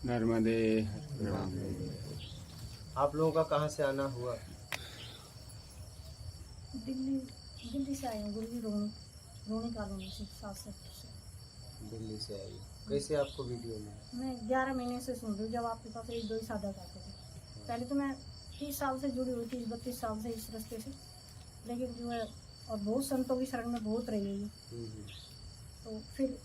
नर्मदे। आप लोगों का कहाँ से आना हुआ? दिल्ली दिल्ली से आई हूँ, दिल्ली रोनी कॉलोनी से 7 सेक्टर से। दिल्ली से आई। कैसे आपको वीडियो मिला? मैं 11 महीने से सुन रही हूँ, जब आपके पास 1-2 ही सादा करते थे। पहले तो मैं 30 साल से जुड़ी हुई थी, 32 साल से इस रास्ते से, लेकिन जो है और बहुत संतों की शरण में बहुत रही है। तो फिर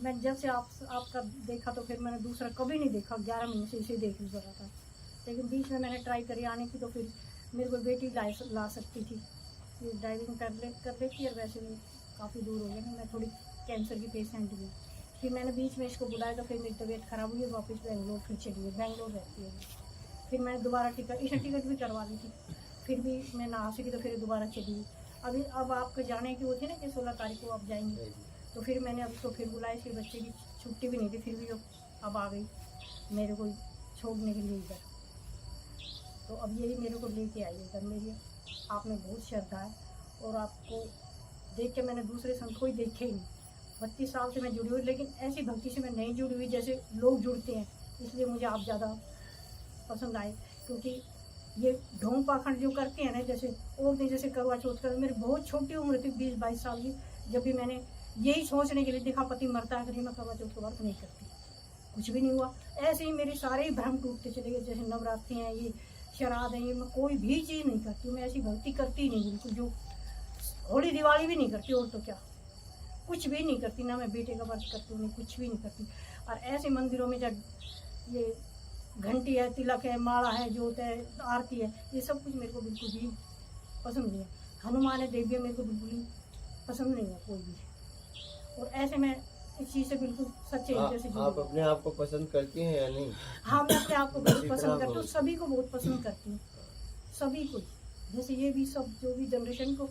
मैं जब से आपका देखा तो फिर मैंने दूसरा कभी नहीं देखा, 11 महीने से इसे देख रहा था। लेकिन बीच में मैंने ट्राई करी आने की, तो फिर मेरे को बेटी ला सकती थी, ये ड्राइविंग कर लेती, और वैसे भी काफ़ी दूर हो गया ना, मैं थोड़ी कैंसर की पेशेंट भी। फिर मैंने बीच में इसको बुलाया, तो फिर मेरी तबीयत ख़राब हुई, वापस बेंगलोर फिर चली गई, बेंगलोर रहती है। फिर मैंने दोबारा टिकट भी करवा ली थी, फिर भी मैं ना आ सकी, तो फिर दोबारा चली गई। अब आपके जाने की वो थी ना कि 16 तारीख को आप जाएंगे, तो फिर मैंने अब तो फिर बुलाया, इसके बच्चे की छुट्टी भी नहीं थी, फिर भी अब आ गई मेरे को छोड़ने के लिए इधर। तो अब यही मेरे को लेके आई इधर। मेरी आप में बहुत श्रद्धा है, और आपको देख के मैंने दूसरे संत कोई देखे ही नहीं। 32 साल से मैं जुड़ी हुई, लेकिन ऐसी भक्ति से मैं नहीं जुड़ी हुई जैसे लोग जुड़ते हैं, इसलिए मुझे आप ज़्यादा पसंद आए। क्योंकि ये ढोंग पाखंड जो करते हैं ना, जैसे औरतें जैसे करवा चौथ कर, मेरी बहुत छोटी उम्र थी 20-22 साल की, जब भी मैंने यही सोचने के लिए देखा पति मरता है, कहीं मैं करवा चौथ के व्रत नहीं करती, कुछ भी नहीं हुआ। ऐसे ही मेरे सारे ही भ्रम टूटते चले गए। जैसे नवरात्रि हैं, ये श्राद्ध है, ये मैं कोई भी चीज़ नहीं करती, मैं ऐसी भक्ति करती ही नहीं बिल्कुल। जो होली दिवाली भी नहीं करती, और तो क्या कुछ भी नहीं करती, ना मैं बेटे का व्रत करती हूँ, कुछ भी नहीं करती। और ऐसे मंदिरों में जब ये घंटी है, तिलक है, माला है, जोत है, आरती है, ये सब कुछ मेरे को बिल्कुल भी पसंद नहीं है। हनुमान है, देवी मेरे को बिल्कुल ही पसंद नहीं है कोई भी। और ऐसे में इस चीज़ से बिल्कुल सच्चे हृदय से जुड़ी आप हूँ। अपने आप को पसंद करती हैं या नहीं? हाँ, मैं अपने आप को बहुत पसंद करती हूँ, सभी को बहुत पसंद करती हूँ, सभी को। जैसे ये भी सब जो भी जनरेशन को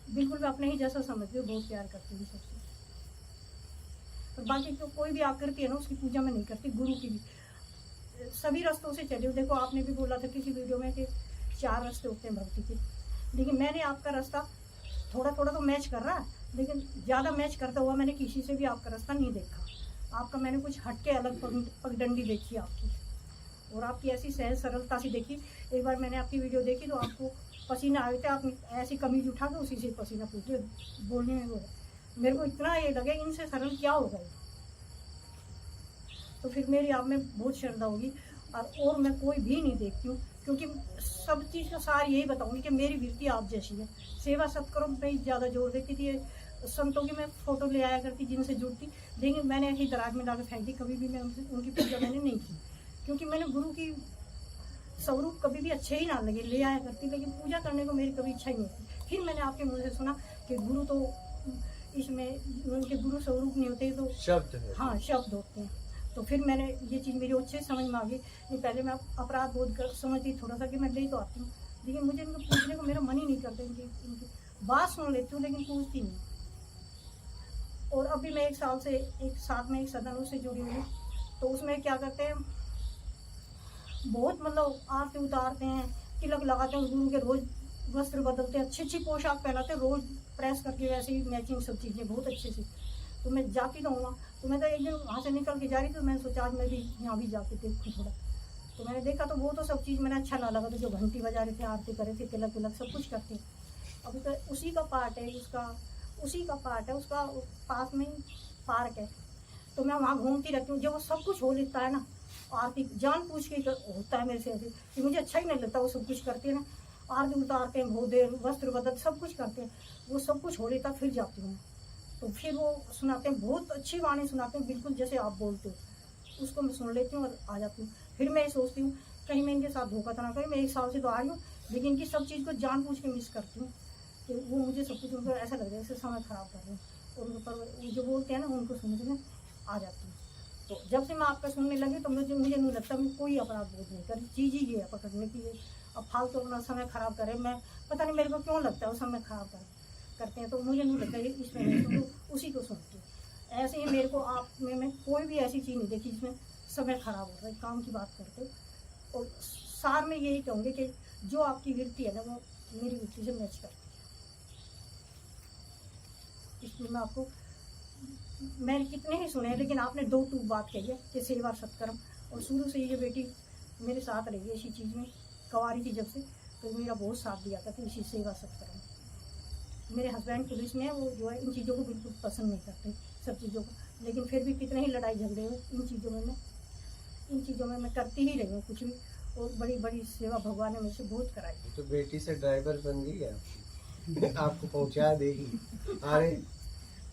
बिल्कुल मैं अपने ही जैसा समझती हूँ, बहुत प्यार करती हूँ सबसे। और बाकी तो कोई भी आकृति है ना, उसकी पूजा मैं नहीं करती, गुरु की भी। सभी रास्तों से चली हूँ। देखो, आपने भी बोला था किसी वीडियो में कि 4 रास्ते होते हैं भक्ति के, लेकिन मैंने आपका रास्ता थोड़ा थोड़ा तो मैच कर रहा है, लेकिन ज़्यादा मैच करता हुआ मैंने किसी से भी आपका रास्ता नहीं देखा। आपका मैंने कुछ हटके अलग पगडंडी देखी आपकी, और आपकी ऐसी सहज सरलता से देखी। एक बार मैंने आपकी वीडियो देखी तो आपको पसीना आए थे, आपने ऐसी कमीज उठा के उसी से पसीना पूछते बोलने में वो मेरे को इतना ये लगे इनसे सरल क्या होगा। तो फिर मेरी आप में बहुत श्रद्धा होगी, और मैं कोई भी नहीं देखती हूँ, क्योंकि सब चीज़ का सार यही बताऊँगी कि मेरी वृत्ति आप जैसी है। सेवा सत्कर्म पे ज़्यादा जोर देती थी। संतों की मैं फ़ोटो ले आया करती जिनसे जुड़ती, लेकिन मैंने ऐसी दराज में ला के फेंक दी, कभी भी मैं उनकी पूजा मैंने नहीं की, क्योंकि मैंने गुरु की स्वरूप कभी भी अच्छे ही ना लगे, ले आया करती, लेकिन पूजा करने को मेरी कभी इच्छा ही नहीं थी। फिर मैंने आपके मुँह से सुना कि गुरु तो इसमें उनके गुरु स्वरूप नहीं होते, तो शब्द है। हाँ, शब्द होते हैं। तो फिर मैंने ये चीज़ मेरी अच्छे समझ में आ गई। नहीं, पहले मैं अपराध बोध कर समझती थोड़ा सा कि मैं ले तो आती हूँ, लेकिन मुझे इनको पूछने को मेरा मन ही नहीं करता। इनकी बात सुन लेती हूँ, लेकिन पूछती नहीं। और अभी मैं 1 साल से एक साथ में एक सदन से जुड़ी हुई हूँ, तो उसमें क्या करते हैं, बहुत मतलब आरती उतारते हैं, तिलक लगाते हैं, गुरु के रोज़ वस्त्र बदलते हैं, अच्छी पोशाक पहनाते हैं, रोज़ प्रेस करके वैसे ही मैचिंग सब चीज़ें बहुत अच्छे से। तो मैं जाती तो हूँ, तो मैं तो एक दिन वहाँ से निकल के जा रही थी, तो मैंने सोचा आज मैं भी यहाँ भी जाके देखूँ थोड़ा। तो मैंने देखा तो वो तो सब चीज़ मैंने अच्छा ना लगा, तो जो घंटी बजा रहे थे, आरती कर रहे थे, तिलक विलक सब कुछ करते हैं। अभी तो उसी का पार्ट है, उसका पास में ही पार्क है, तो मैं वहाँ घूमती रहती हूँ। जब वो सब कुछ हो लेता है ना, आरती जान पूछ के होता है मेरे से ऐसे कि मुझे अच्छा ही नहीं लगता। वो सब कुछ करते हैं ना, आरती उतारते हैं, बहुत देर वस्त्र बदल सब कुछ करते हैं, वो सब कुछ हो लेता फिर जाती हूँ। तो फिर वो सुनाते हैं, बहुत अच्छी वाणी सुनाते हैं, बिल्कुल जैसे आप बोलते हो, उसको मैं सुन लेती हूँ और आ जाती हूँ। फिर मैं ये सोचती हूँ कहीं मैं इनके साथ धोखा तो ना करूँ। मैं 1 साल से तो आई हूँ, लेकिन इनकी सब चीज़ को जानबूझ के मिस करती हूँ, कि वो मुझे सब कुछ उनको ऐसा लग रहा है जैसे समय ख़राब कर रहे हैं, और उनको पर जो बोलते हैं ना उनको सुनते मैं आ जाती हूँ। तो जब से मैं आपका सुनने लगी तो मुझे नहीं लगता मैं कोई अपराध बोध नहीं करी। चीज़ ही ये है पकड़ने की, अब फालतू अपना समय ख़राब करे। मैं पता नहीं मेरे को क्यों लगता है वो समय ख़राब करते हैं, तो मुझे नहीं लगता है इसमें नहीं, तो उसी को सुनती हूँ। ऐसे ही मेरे को आप में मैं कोई भी ऐसी चीज़ नहीं देखी जिसमें समय ख़राब हो रहा है, काम की बात करते हो। और सार में यही कहूँगी कि जो आपकी वृत्ति है ना, वो मेरी वृत्ति से मैच करती है, इसलिए मैं आपको मैंने कितने ही सुने हैं, लेकिन आपने दो टूक बात कही है कि सेवा सत्कर्म, और शुरू से ये बेटी मेरे साथ रही है इसी चीज़ में, कवारी थी जब से, तो मेरा बहुत साथ दिया करती इसी सेवा सत्कर्म। मेरे हस्बैंड पुलिस में है, वो जो है इन चीज़ों को बिल्कुल पसंद नहीं करते, सब चीज़ों को, लेकिन फिर भी कितने ही लड़ाई झगड़े हुए इन चीज़ों में मैं करती ही रही हूँ कुछ भी, और बड़ी बड़ी सेवा भगवान ने मुझसे बहुत कराई। तो बेटी से ड्राइवर बन गई है आपकी। आपको पहुंचा देगी। अरे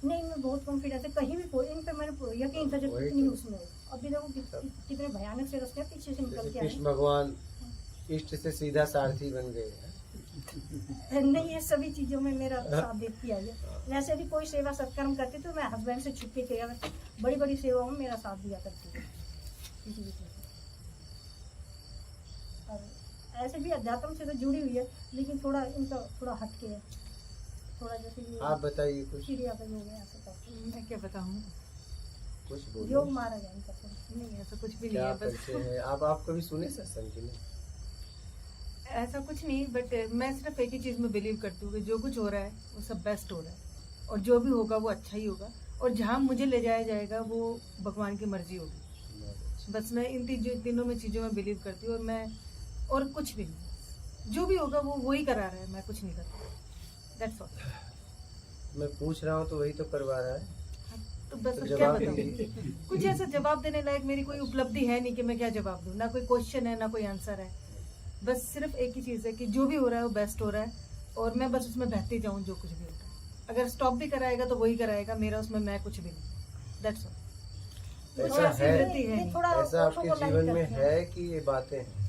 नहीं, मैं बहुत कॉन्फिडेंस है, कहीं भी कोई इन पे मैंने यकीन था जब वही कितनी तो। उसमें अभी देखो कितने भयानक से रास्ते पीछे से निकल जैसे के आए। कृष्ण भगवान इष्ट से सीधा सारथी बन गए हैं। नहीं, ये सभी चीज़ों में मेरा साथ देती आई है। वैसे भी कोई सेवा सत्कर्म करती तो मैं हस्बैंड से छुप के किया करती, बड़ी बड़ी सेवाओं में मेरा साथ दिया करती है किसी भी चीज़ में। और ऐसे भी अध्यात्म से तो जुड़ी हुई है, लेकिन थोड़ा इनका थोड़ा हटके है, थोड़ा जैसे ये आप बताइए कुछ। चिड़िया का योग है, ऐसा करते हैं। मैं क्या बताऊँ, कुछ योग बोलिए। मारा जाए इनका थोड़ा। नहीं ऐसा कुछ भी नहीं क्या है, बस परिचय है? आप कभी सुने सत्संग की नहीं? ऐसा कुछ नहीं, बट मैं सिर्फ एक ही चीज़ में बिलीव करती हूँ कि जो कुछ हो रहा है वो सब बेस्ट हो रहा है, और जो भी होगा वो अच्छा ही होगा, और जहाँ मुझे ले जाया जाएगा वो भगवान की मर्जी होगी। बस मैं इन तीनों में चीज़ों में बिलीव करती हूँ, और मैं और कुछ भी नहीं, जो भी होगा वो वही करा रहा है, मैं कुछ नहीं करती। That's all. मैं पूछ रहा हूँ तो वही तो करवा रहा है। तो बस तो अब क्या जवाब बताऊँ, दीजिए। कुछ ऐसा जवाब देने लायक मेरी कोई उपलब्धि है नहीं कि मैं क्या जवाब दूँ, ना कोई क्वेश्चन है ना कोई आंसर है। बस सिर्फ एक ही चीज़ है कि जो भी हो रहा है वो बेस्ट हो रहा है, और मैं बस उसमें बहती जाऊँ जो कुछ भी होता है। अगर स्टॉप भी कराएगा तो वही कराएगा, मेरा उसमें मैं कुछ भी नहीं। That's all. ऐसा ऐसी है, वृत्ति है नहीं। थोड़ा ऐसा औरों आपके को लाइक जीवन में करती हैं। है कि ये बातें हैं?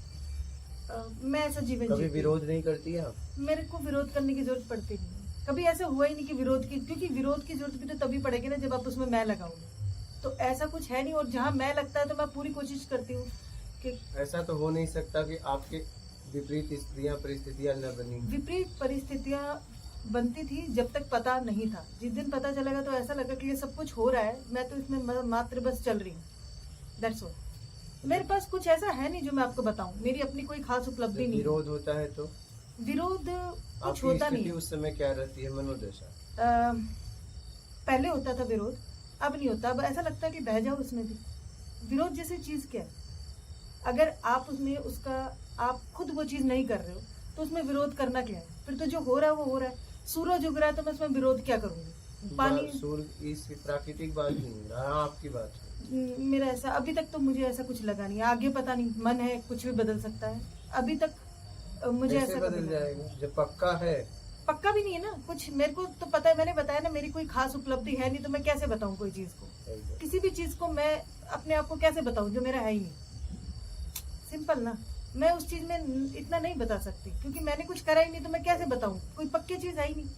मैं ऐसा जीवन कभी जीती हूँ। विरोध नहीं करती है आप? मेरे को विरोध करने की जरूरत पड़ती नहीं है, कभी ऐसा हुआ ही नहीं कि विरोध की, क्योंकि विरोध की जरूरत भी तो तभी पड़ेगी ना जब आप उसमें मैं लगाऊंगी। तो ऐसा कुछ है नहीं, और जहाँ मैं लगता है तो मैं पूरी कोशिश करती हूँ कि ऐसा तो हो नहीं सकता कि आपके विपरीत स्त्रियां परिस्थितियां न बनी। विपरीत परिस्थितियां बनती थी जब तक पता नहीं था। जिस दिन पता चलेगा तो ऐसा लगा कि ये सब कुछ हो रहा है, मैं तो इसमें मात्र बस चल रही हूँ। That's all. मेरे पास कुछ ऐसा है नहीं जो मैं आपको बताऊं, मेरी अपनी कोई खास उपलब्धि जब नहीं है। विरोध होता है तो विरोध कुछ आपकी होता नहीं स्थिति है। उस समय क्या रहती है, मनोदशा? पहले होता था विरोध, अब नहीं होता। अब ऐसा लगता है कि बह जाओ उसमें भी। विरोध जैसी चीज क्या है? अगर आप उसमें उसका आप खुद वो चीज नहीं कर रहे हो तो उसमें विरोध करना क्या है? फिर तो जो हो रहा है वो हो रहा है। सूरज उग रहा है तो मैं उसमें विरोध क्या करूंगी? पानी सूर्य इस प्राकृतिक बात नहीं है, हाँ आपकी बात है। मेरा ऐसा अभी तक तो मुझे ऐसा कुछ लगा नहीं। आगे पता नहीं, मन है कुछ भी बदल सकता है। अभी तक मुझे कैसे ऐसा बदल कभी लगा जाएगा जब पक्का है? पक्का भी नहीं है ना कुछ। मेरे को तो पता है, मैंने बताया ना, मेरी कोई खास उपलब्धि है नहीं, तो मैं कैसे बताऊं कोई चीज को? एकदम। किसी भी चीज को मैं अपने आप को कैसे बताऊं जो मेरा है ही नहीं? सिंपल ना। मैं उस चीज में इतना नहीं बता सकती, क्योंकि मैंने कुछ करा ही नहीं, तो मैं कैसे बताऊं? कोई पक्की चीज है ही नहीं।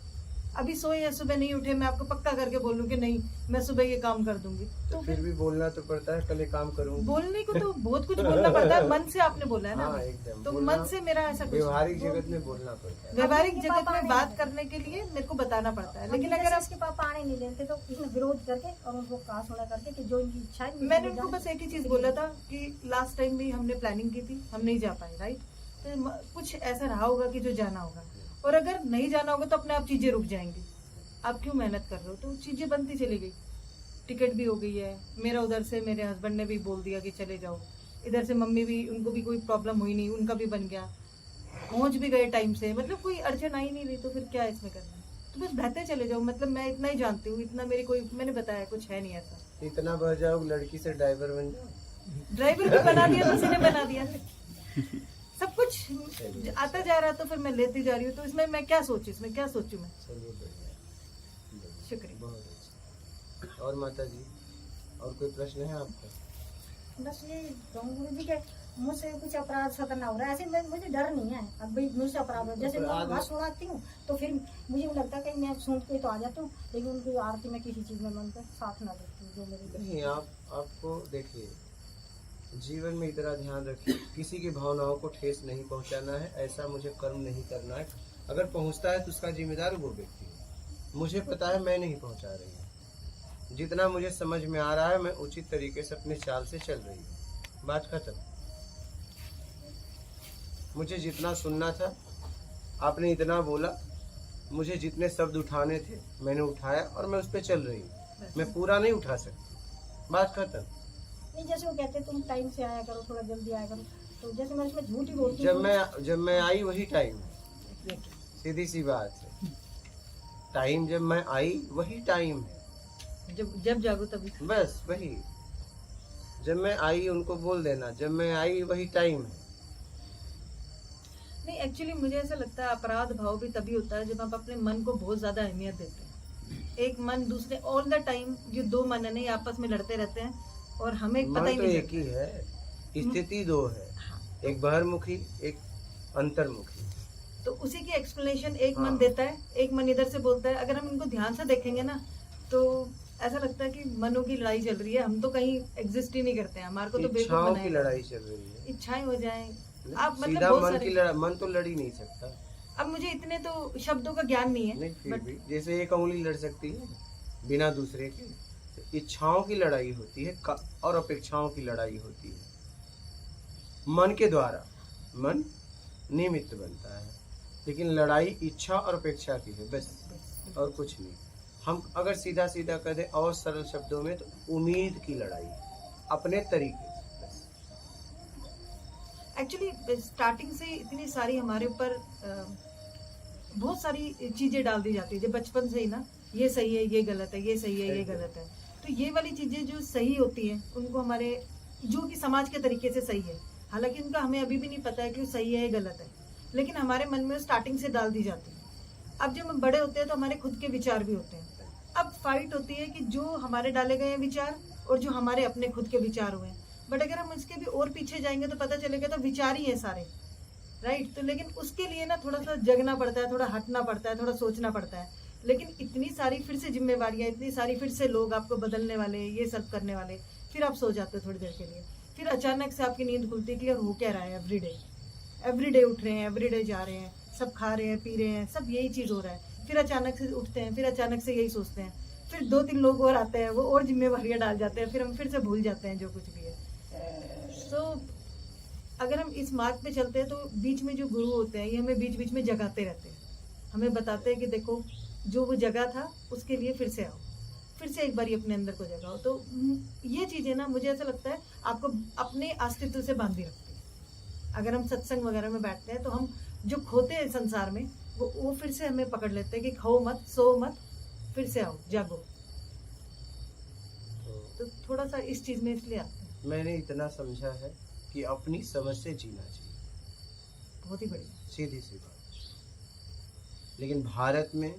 अभी सोए या सुबह नहीं उठे, मैं आपको पक्का करके बोलूं कि नहीं मैं सुबह ये काम कर दूंगी, तो फिर भी बोलना तो पड़ता है, कल ये काम करूंगी। बोलने को तो बहुत कुछ बोलना पड़ता है। मन से आपने बोला है ना, हाँ, एकदम। तो बोलना- मन से मेरा ऐसा कुछ व्यवहारिक जगत में बोलना पड़ता है। व्यवहारिक आपके जगत पापा में आने बात नहीं करने के लिए मेरे को बताना पड़ता है। लेकिन जैसे अगर आप इसके पापा आने नहीं देते तो इसने विरोध करके और उनको कहा सुना करके कि जो इनकी इच्छा है मैंने उनको बस एक ही चीज बोला था कि लास्ट टाइम भी हमने प्लानिंग की थी, हम नहीं जा पाए, राइट? तो कुछ ऐसा रहा होगा कि जो जाना होगा, और अगर नहीं जाना होगा तो अपने आप चीजें रुक जाएंगी। आप क्यों मेहनत कर रहे हो? तो चीजें बनती चली गई। टिकट भी हो गई है मेरा, उधर से मेरे हस्बैंड ने भी बोल दिया कि चले जाओ, इधर से मम्मी भी, उनको भी कोई प्रॉब्लम हुई नहीं, उनका भी बन गया, पहुंच भी गए टाइम से, मतलब कोई अड़चन आई नहीं रही। तो फिर क्या इसमें करना है? तो बस बहते चले जाओ। मतलब मैं इतना ही जानती हूँ, इतना मेरी कोई, मैंने बताया कुछ है नहीं ऐसा। इतना बह जाओ लड़की से ड्राइवर बन जाओ। ड्राइवर भी बना दिया, किसी ने बना दिया। सब कुछ आता जा रहा तो फिर मैं लेती जा रही हूँ। तो इसमें मैं क्या सोचूं, इसमें क्या सोचूं मैं? चलिए बढ़िया, शुक्रिया। बहुत अच्छा। और माता जी, और कोई प्रश्न है आपका? बस ये गुरु जी के मुझसे कुछ अपराध सतना हो रहा है। ऐसे मुझे डर नहीं है अब भाई मुझसे अपराध हो। जैसे मैं वहाँ सुनाती हूँ तो फिर मुझे लगता है कि मैं सुन के तो आ जाती हूँ, लेकिन उनकी आरती में किसी चीज में मन पर साथ ना देती हूँ जो मेरी। नहीं, आपको देखिए, जीवन में इतना ध्यान रखिए, किसी की भावनाओं को ठेस नहीं पहुंचाना है। ऐसा मुझे कर्म नहीं करना है। अगर पहुंचता है तो उसका जिम्मेदार वो व्यक्ति है। मुझे पता है मैं नहीं पहुंचा रही हूँ। जितना मुझे समझ में आ रहा है मैं उचित तरीके से अपने चाल से चल रही हूँ। बात खत्म। मुझे जितना सुनना था आपने इतना बोला, मुझे जितने शब्द उठाने थे मैंने उठाया और मैं उस पर चल रही हूँ। मैं पूरा नहीं उठा सकती, बात खत्म। नहीं, जैसे वो कहते तुम टाइम से आया करो, थोड़ा जल्दी आया करो, तो जैसे मैं इसमें झूठ ही बोलती जब मैं आई वही टाइम है, सीधी सी बात है। टाइम जब मैं आई वही टाइम है, जब जागो तभी। बस वही। जब मैं आई उनको बोल देना, जब मैं आई वही टाइम है। नहीं, एक्चुअली मुझे ऐसा लगता है अपराध भाव भी तभी होता है जब आप अपने मन को बहुत ज्यादा अहमियत देते हैं। एक मन दूसरे ऑल द टाइम, जो दो मन है नहीं आपस में लड़ते रहते हैं और हमें पता ही मन तो नहीं एक ही है, स्थिति दो है, एक बहिर्मुखी एक अंतर्मुखी। तो उसी की एक्सप्लेनेशन एक हाँ। मन देता है, एक मन इधर से बोलता है। अगर हम इनको ध्यान से देखेंगे ना तो ऐसा लगता है कि मनों की लड़ाई चल रही है, हम तो कहीं एग्जिस्ट ही नहीं करते हैं, हमारे को तो बेवकूफ इच्छाओं की बनाया। लड़ाई चल रही है। इच्छाएं हो जाएं, आप मतलब सीधा बहुत मन सारे। की लड़ाई, मन तो लड़ ही नहीं सकता। अब मुझे इतने तो शब्दों का ज्ञान नहीं है, नहीं, फिर बट भी जैसे एक उंगली लड़ सकती है बिना दूसरे के, तो इच्छाओं की लड़ाई होती है और अपेक्षाओं की लड़ाई होती है मन के द्वारा। मन निमित्त बनता है, लेकिन लड़ाई इच्छा और अपेक्षा की है, बस और कुछ नहीं। हम अगर सीधा सीधा कह दें और सरल शब्दों में, तो उम्मीद की लड़ाई अपने तरीके से, बस। एक्चुअली स्टार्टिंग से इतनी सारी हमारे ऊपर बहुत सारी चीजें डाल दी जाती है, जब बचपन से ही ना, ये सही है ये गलत है, ये सही है ये गलत है। तो ये वाली चीजें जो सही होती हैं उनको हमारे, जो कि समाज के तरीके से सही है, हालांकि उनका हमें अभी भी नहीं पता है कि वो सही है या गलत है, लेकिन हमारे मन में स्टार्टिंग से डाल दी जाती है। अब जब हम बड़े होते हैं तो हमारे खुद के विचार भी होते हैं। अब फाइट होती है कि जो हमारे डाले गए हैं विचार और जो हमारे अपने खुद के विचार हुए हैं। बट अगर हम इसके भी और पीछे जाएंगे तो पता चलेगा तो विचार ही है सारे, राइट। तो लेकिन उसके लिए ना थोड़ा सा जगना पड़ता है, थोड़ा हटना पड़ता है, थोड़ा सोचना पड़ता है। लेकिन इतनी सारी फिर से जिम्मेवारियां, इतनी सारी फिर से लोग आपको बदलने वाले, ये सब करने वाले, फिर आप सो जाते हो थोड़ी देर के लिए, फिर अचानक से आपकी नींद खुलती है कि यार हो क्या रहा है। एवरीडे उठ रहे हैं, एवरीडे जा रहे हैं, सब खा रहे हैं, पी रहे हैं, सब यही चीज हो रहा है। फिर अचानक से उठते हैं, फिर अचानक से यही सोचते हैं, फिर 2-3 लोग और आते हैं, वो और जिम्मेवारियां डाल जाते हैं, फिर हम फिर से भूल जाते हैं जो कुछ भी है। तो अगर हम इस मार्ग पे चलते हैं तो बीच में जो गुरु होते हैं ये हमें बीच बीच में जगाते रहते हैं, हमें बताते हैं कि देखो जो वो जगह था उसके लिए फिर से आओ, फिर से एक बार अपने अंदर को जगाओ। तो ये चीजें ना मुझे ऐसा लगता है आपको अपने अस्तित्व से बांधी रखती है। अगर हम सत्संग वगैरह में बैठते हैं तो हम जो खोते हैं संसार में वो फिर से हमें पकड़ लेते हैं कि खो मत, सो मत, फिर से आओ, जागो। तो थोड़ा सा इस चीज में इसलिए आते हैं। मैंने इतना समझा है कि अपनी समझ से जीना चाहिए, बहुत ही बढ़िया, सीधी सी बात। लेकिन भारत में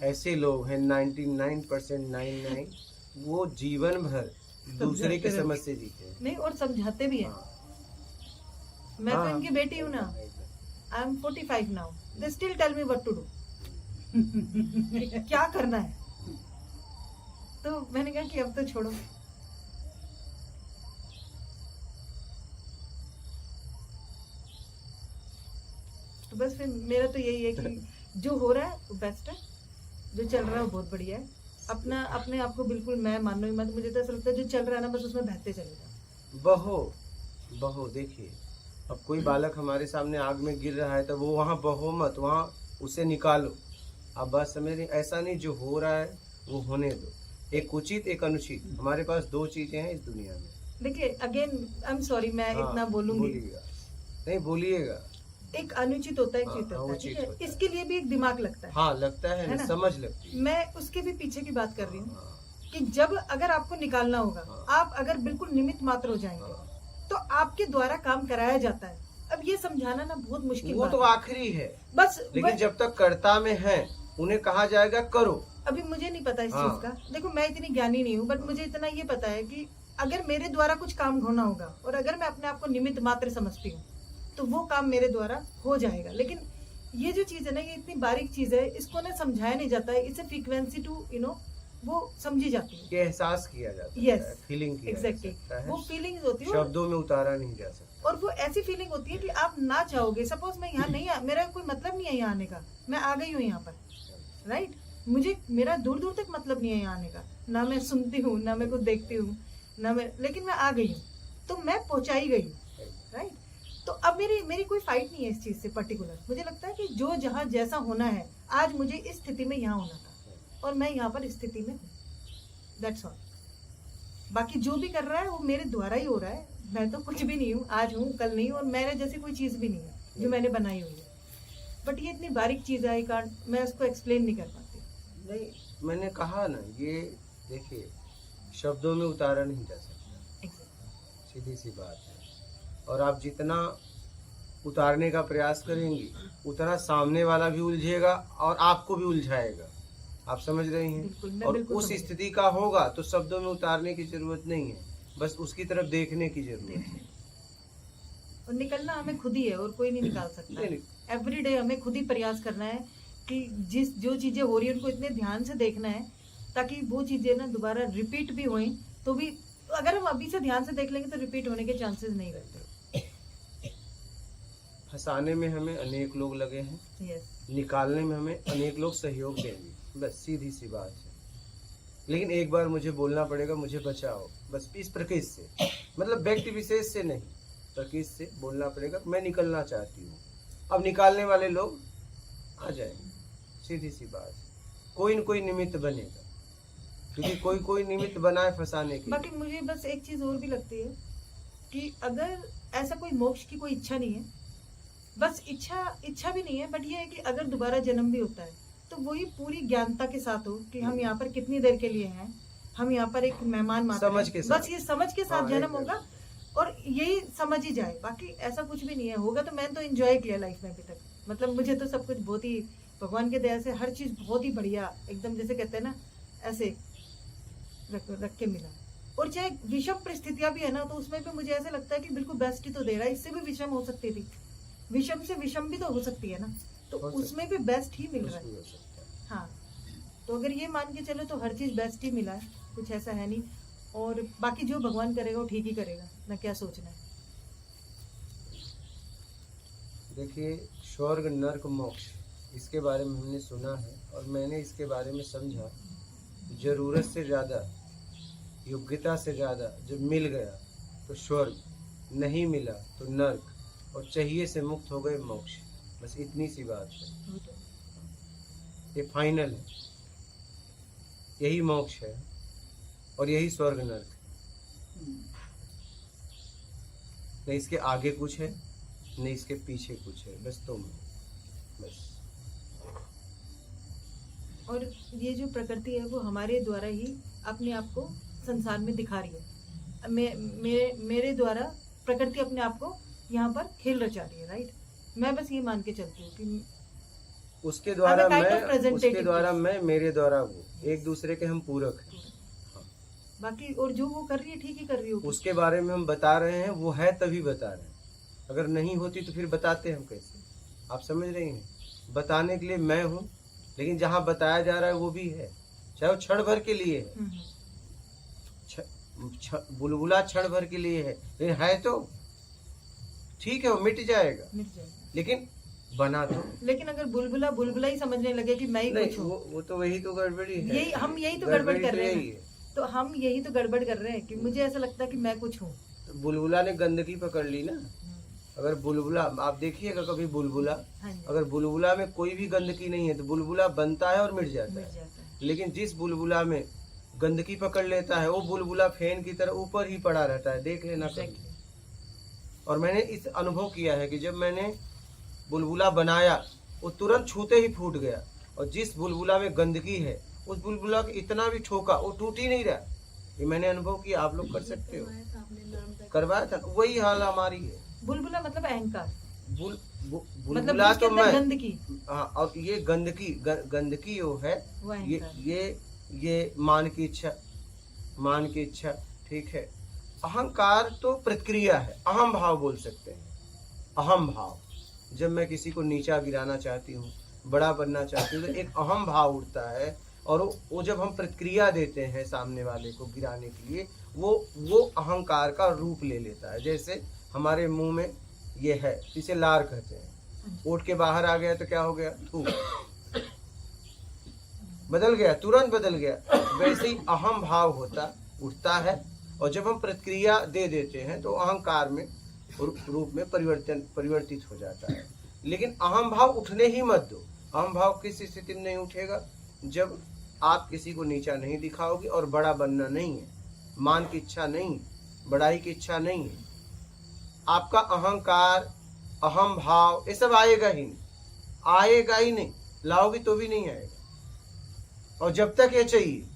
ऐसे लोग हैं 99% वो जीवन भर दूसरे की समझ से जीते हैं। नहीं, और समझाते भी हैं। हाँ। मैं तो हाँ। इनकी बेटी हूँ ना, I am 45 now, they still tell me what to do, क्या करना है। तो मैंने कहा कि अब तो छोड़ो। तो बस फिर मेरा तो यही है कि जो हो रहा है वो बेस्ट है, जो चल रहा है वो बहुत बढ़िया है। अपने आप को बिल्कुल मैं मानो ही मत, मुझे तो ऐसा लगता है जो चल रहा है ना बस उसमें बहते चले जाओ। बहो देखिए, अब कोई बालक हमारे सामने आग में गिर रहा है तो वो वहाँ बहो मत, वहाँ उसे निकालो। अब बात समझ रही, ऐसा नहीं जो हो रहा है वो होने दो। एक उचित एक अनुचित, हमारे पास 2 चीजें हैं इस दुनिया में। देखिए अगेन आई एम सॉरी, मैं इतना बोलूंगी, बोलिएगा नहीं, बोलिएगा। एक अनुचित होता है, एक हाँ, चित होता है, उचित ठीक है। होता है। इसके लिए भी एक दिमाग लगता है। हाँ लगता है है ना, ना? समझ लगती है। मैं उसके भी पीछे की बात कर रही हूँ हाँ, कि जब अगर आपको निकालना होगा, हाँ। आप अगर बिल्कुल निमित्त मात्र हो जाएंगे हाँ। तो आपके द्वारा काम कराया जाता है। अब ये समझाना ना बहुत मुश्किल वो बात तो है। आखिरी है, बस लेकिन जब तक कर्ता में है उन्हें कहा जाएगा करो। अभी मुझे नहीं पता इस हाँ। चीज का, देखो मैं इतनी ज्ञानी नहीं हूँ, बट मुझे इतना ये पता है कि अगर मेरे द्वारा कुछ काम होना होगा और अगर मैं अपने आप को निमित्त मात्र समझती हूँ तो वो काम मेरे द्वारा हो जाएगा। लेकिन ये जो चीज है ना, ये इतनी बारीक चीज है, इसको ना समझाया नहीं जाता है। इसे फ्रीक्वेंसी टू वो समझी जाती है, ये एहसास किया जाता Yes, है, फीलिंग किया एग्जैक्टली जा सकता है, वो फीलिंग्स होती है। शब्दों में उतारा नहीं जा सकता। और वो ऐसी फीलिंग होती है कि आप ना चाहोगे, सपोज मैं यहाँ नहीं मेरा कोई मतलब नहीं है यहाँ आने का, मैं आ गई हूँ यहाँ पर, राइट। मुझे मेरा दूर दूर तक मतलब नहीं है यहाँ आने का, ना मैं सुनती हूँ, ना मैं कुछ देखती हूँ, ना मैं, लेकिन मैं आ गई हूँ तो मैं पहुंचाई गई हूँ, राइट। तो अब मेरी कोई फाइट नहीं है इस चीज से पर्टिकुलर। मुझे लगता है कि जो जहाँ जैसा होना है, आज मुझे इस स्थिति में यहाँ होना था, और मैं यहाँ पर स्थिति में हूँ, दैट्स ऑल। बाकी जो भी कर रहा है वो मेरे द्वारा ही हो रहा है, मैं तो कुछ भी नहीं हूँ, आज हूँ कल नहीं हूँ, और मेरे जैसी कोई चीज़ भी नहीं है जो मैंने बनाई हुई है। बट ये इतनी बारीक चीज़ है, मैं उसको एक्सप्लेन नहीं कर पाती। नहीं, मैंने कहा ना, ये देखिए शब्दों में उतारा नहीं जा सकता, सीधी सी बात है। और आप जितना उतारने का प्रयास करेंगी उतना सामने वाला भी उलझेगा और आपको भी उलझाएगा। आप समझ रही बिल्कुल, हैं? मैं और बिल्कुल उस समझ स्थिति का होगा तो शब्दों में उतारने की जरूरत नहीं है, बस उसकी तरफ देखने की जरूरत है। और निकलना हमें खुद ही है और कोई नहीं निकाल सकता। नहीं, एवरी डे हमें खुद ही प्रयास करना है कि जो चीजें हो रही है उनको इतने ध्यान से देखना है ताकि वो चीजें ना दोबारा रिपीट भी हों, तो भी अगर हम अभी से ध्यान से देख लेंगे तो रिपीट होने के चांसेस नहीं रहते। फंसाने में हमें अनेक लोग लगे हैं, यस, निकालने में हमें अनेक लोग सहयोग देंगे, बस सीधी सी बात है। लेकिन एक बार मुझे बोलना पड़ेगा, मुझे बचाओ, बस इस प्रकृति से, मतलब व्यक्ति विशेष से नहीं, प्रकृति से बोलना पड़ेगा, मैं निकलना चाहती हूँ। अब निकालने वाले लोग आ जाएंगे, सीधी सी बात है। कोई न कोई निमित्त बनेगा, क्योंकि कोई निमित्त बना है फंसाने के। बाकी मुझे बस एक चीज और भी लगती है कि अगर ऐसा कोई मोक्ष की कोई इच्छा नहीं है, बस इच्छा भी नहीं है, बट ये है कि अगर दोबारा जन्म भी होता है तो वही पूरी ज्ञानता के साथ हो कि हम यहाँ पर कितनी देर के लिए हैं, हम यहाँ पर एक मेहमान मात्र समझ हैं। के साथ। बस ये समझ के साथ हाँ, जन्म होगा और यही समझ ही जाए, बाकी ऐसा कुछ भी नहीं है। होगा तो मैंने तो एंजॉय किया लाइफ में अभी तक, मतलब मुझे तो सब कुछ बहुत ही भगवान के दया से हर चीज बहुत ही बढ़िया, एकदम जैसे कहते हैं ना ऐसे रख के मिला। और चाहे विषम परिस्थितियां भी है ना, तो उसमें भी मुझे ऐसा लगता है कि बिल्कुल बेस्ट ही तो दे रहा है, इससे भी विषम हो सकती थी, विषम से विषम भी तो हो सकती है ना, तो उसमें भी बेस्ट ही मिल रहा है। हाँ, तो अगर ये मान के चलो तो हर चीज बेस्ट ही मिला है, कुछ ऐसा है नहीं। और बाकी जो भगवान करेगा वो ठीक ही करेगा, ना क्या सोचना है। देखिए, स्वर्ग नर्क मोक्ष, इसके बारे में हमने सुना है और मैंने इसके बारे में समझा, जरूरत से ज़्यादा, योग्यता से ज़्यादा जब मिल गया तो स्वर्ग, नहीं मिला तो नर्क, और चाहिए से मुक्त हो गए मोक्ष, बस इतनी सी बात है। ये फाइनल है, यही मोक्ष है और यही स्वर्ग नर्क है। नहीं इसके आगे कुछ है, नहीं इसके पीछे कुछ है, बस तुम, बस। और ये जो प्रकृति है वो हमारे द्वारा ही अपने आप को संसार में दिखा रही है। मेरे द्वारा प्रकृति अपने आप को यहाँ पर खेल रचा रही है, राइट। मैं बस ये मान के चलती हूँ कि उसके द्वारा मैं, मैं, मेरे द्वारा वो, एक दूसरे के हम पूरक हैं। बाकी और जो वो कर रही है ठीक ही कर रही होगी। उसके बारे में हम बता रहे हैं, वो है तभी बता रहे हैं, अगर नहीं होती तो फिर बताते हम कैसे? आप समझ रही हैं? बताने के लिए मैं हूँ, लेकिन जहाँ बताया जा रहा है वो भी है, चाहे वो क्षण भर के लिए है, बुलबुला क्षण भर के लिए है, लेकिन है तो ठीक है, वो मिट जाएगा, लेकिन बना तो। लेकिन अगर बुलबुला ही समझने लगे कि मैं ही कुछ हूँ, वो तो वही तो गड़बड़ी है। यही तो गड़बड़ कर रहे हैं, तो हम यही तो गड़बड़ कर रहे हैं कि मुझे ऐसा लगता है कि मैं कुछ हूँ। तो बुलबुला ने गंदगी पकड़ ली ना। अगर बुलबुला, आप देखिएगा कभी बुलबुला, अगर बुलबुला में कोई भी गंदगी नहीं है तो बुलबुला बनता है और मिट जाता है। लेकिन जिस बुलबुला में गंदगी पकड़ लेता है वो बुलबुला फैन की तरह ऊपर ही पड़ा रहता है, देख लेना कभी। और मैंने इस अनुभव किया है कि जब मैंने बुलबुला बनाया वो तुरंत छूते ही फूट गया, और जिस बुलबुला में गंदगी है उस बुलबुला को इतना भी ठोका वो टूट ही नहीं रहा। ये मैंने अनुभव किया, आप लोग कर सकते हो, करवाया था। वही हाल हमारी है। बुलबुला मतलब अहंकार, बुलबुला तो मैं, गंदगी। हाँ, और ये गंदगी वो है, ये मान की इच्छा, ठीक है। अहंकार तो प्रतिक्रिया है, अहम भाव बोल सकते हैं। अहम भाव, जब मैं किसी को नीचा गिराना चाहती हूँ, बड़ा बनना चाहती हूँ, तो एक अहम भाव उठता है, और वो जब हम प्रतिक्रिया देते हैं सामने वाले को गिराने के लिए, वो अहंकार का रूप ले लेता है। जैसे हमारे मुंह में ये है, इसे लार कहते हैं, ओट के बाहर आ गया तो क्या हो गया? थूक, बदल गया, तुरंत बदल गया। वैसे ही अहम भाव उठता है, और जब हम प्रतिक्रिया दे देते हैं तो अहंकार में रूप में परिवर्तित हो जाता है। लेकिन अहम भाव उठने ही मत दो। अहम भाव किस स्थिति में नहीं उठेगा? जब आप किसी को नीचा नहीं दिखाओगे और बड़ा बनना नहीं है, मान की इच्छा नहीं, बड़ाई की इच्छा नहीं है। आपका अहंकार, अहम भाव ये सब आएगा ही नहीं, आएगा ही नहीं, लाओगे तो भी नहीं आएगा। और जब तक ये चाहिए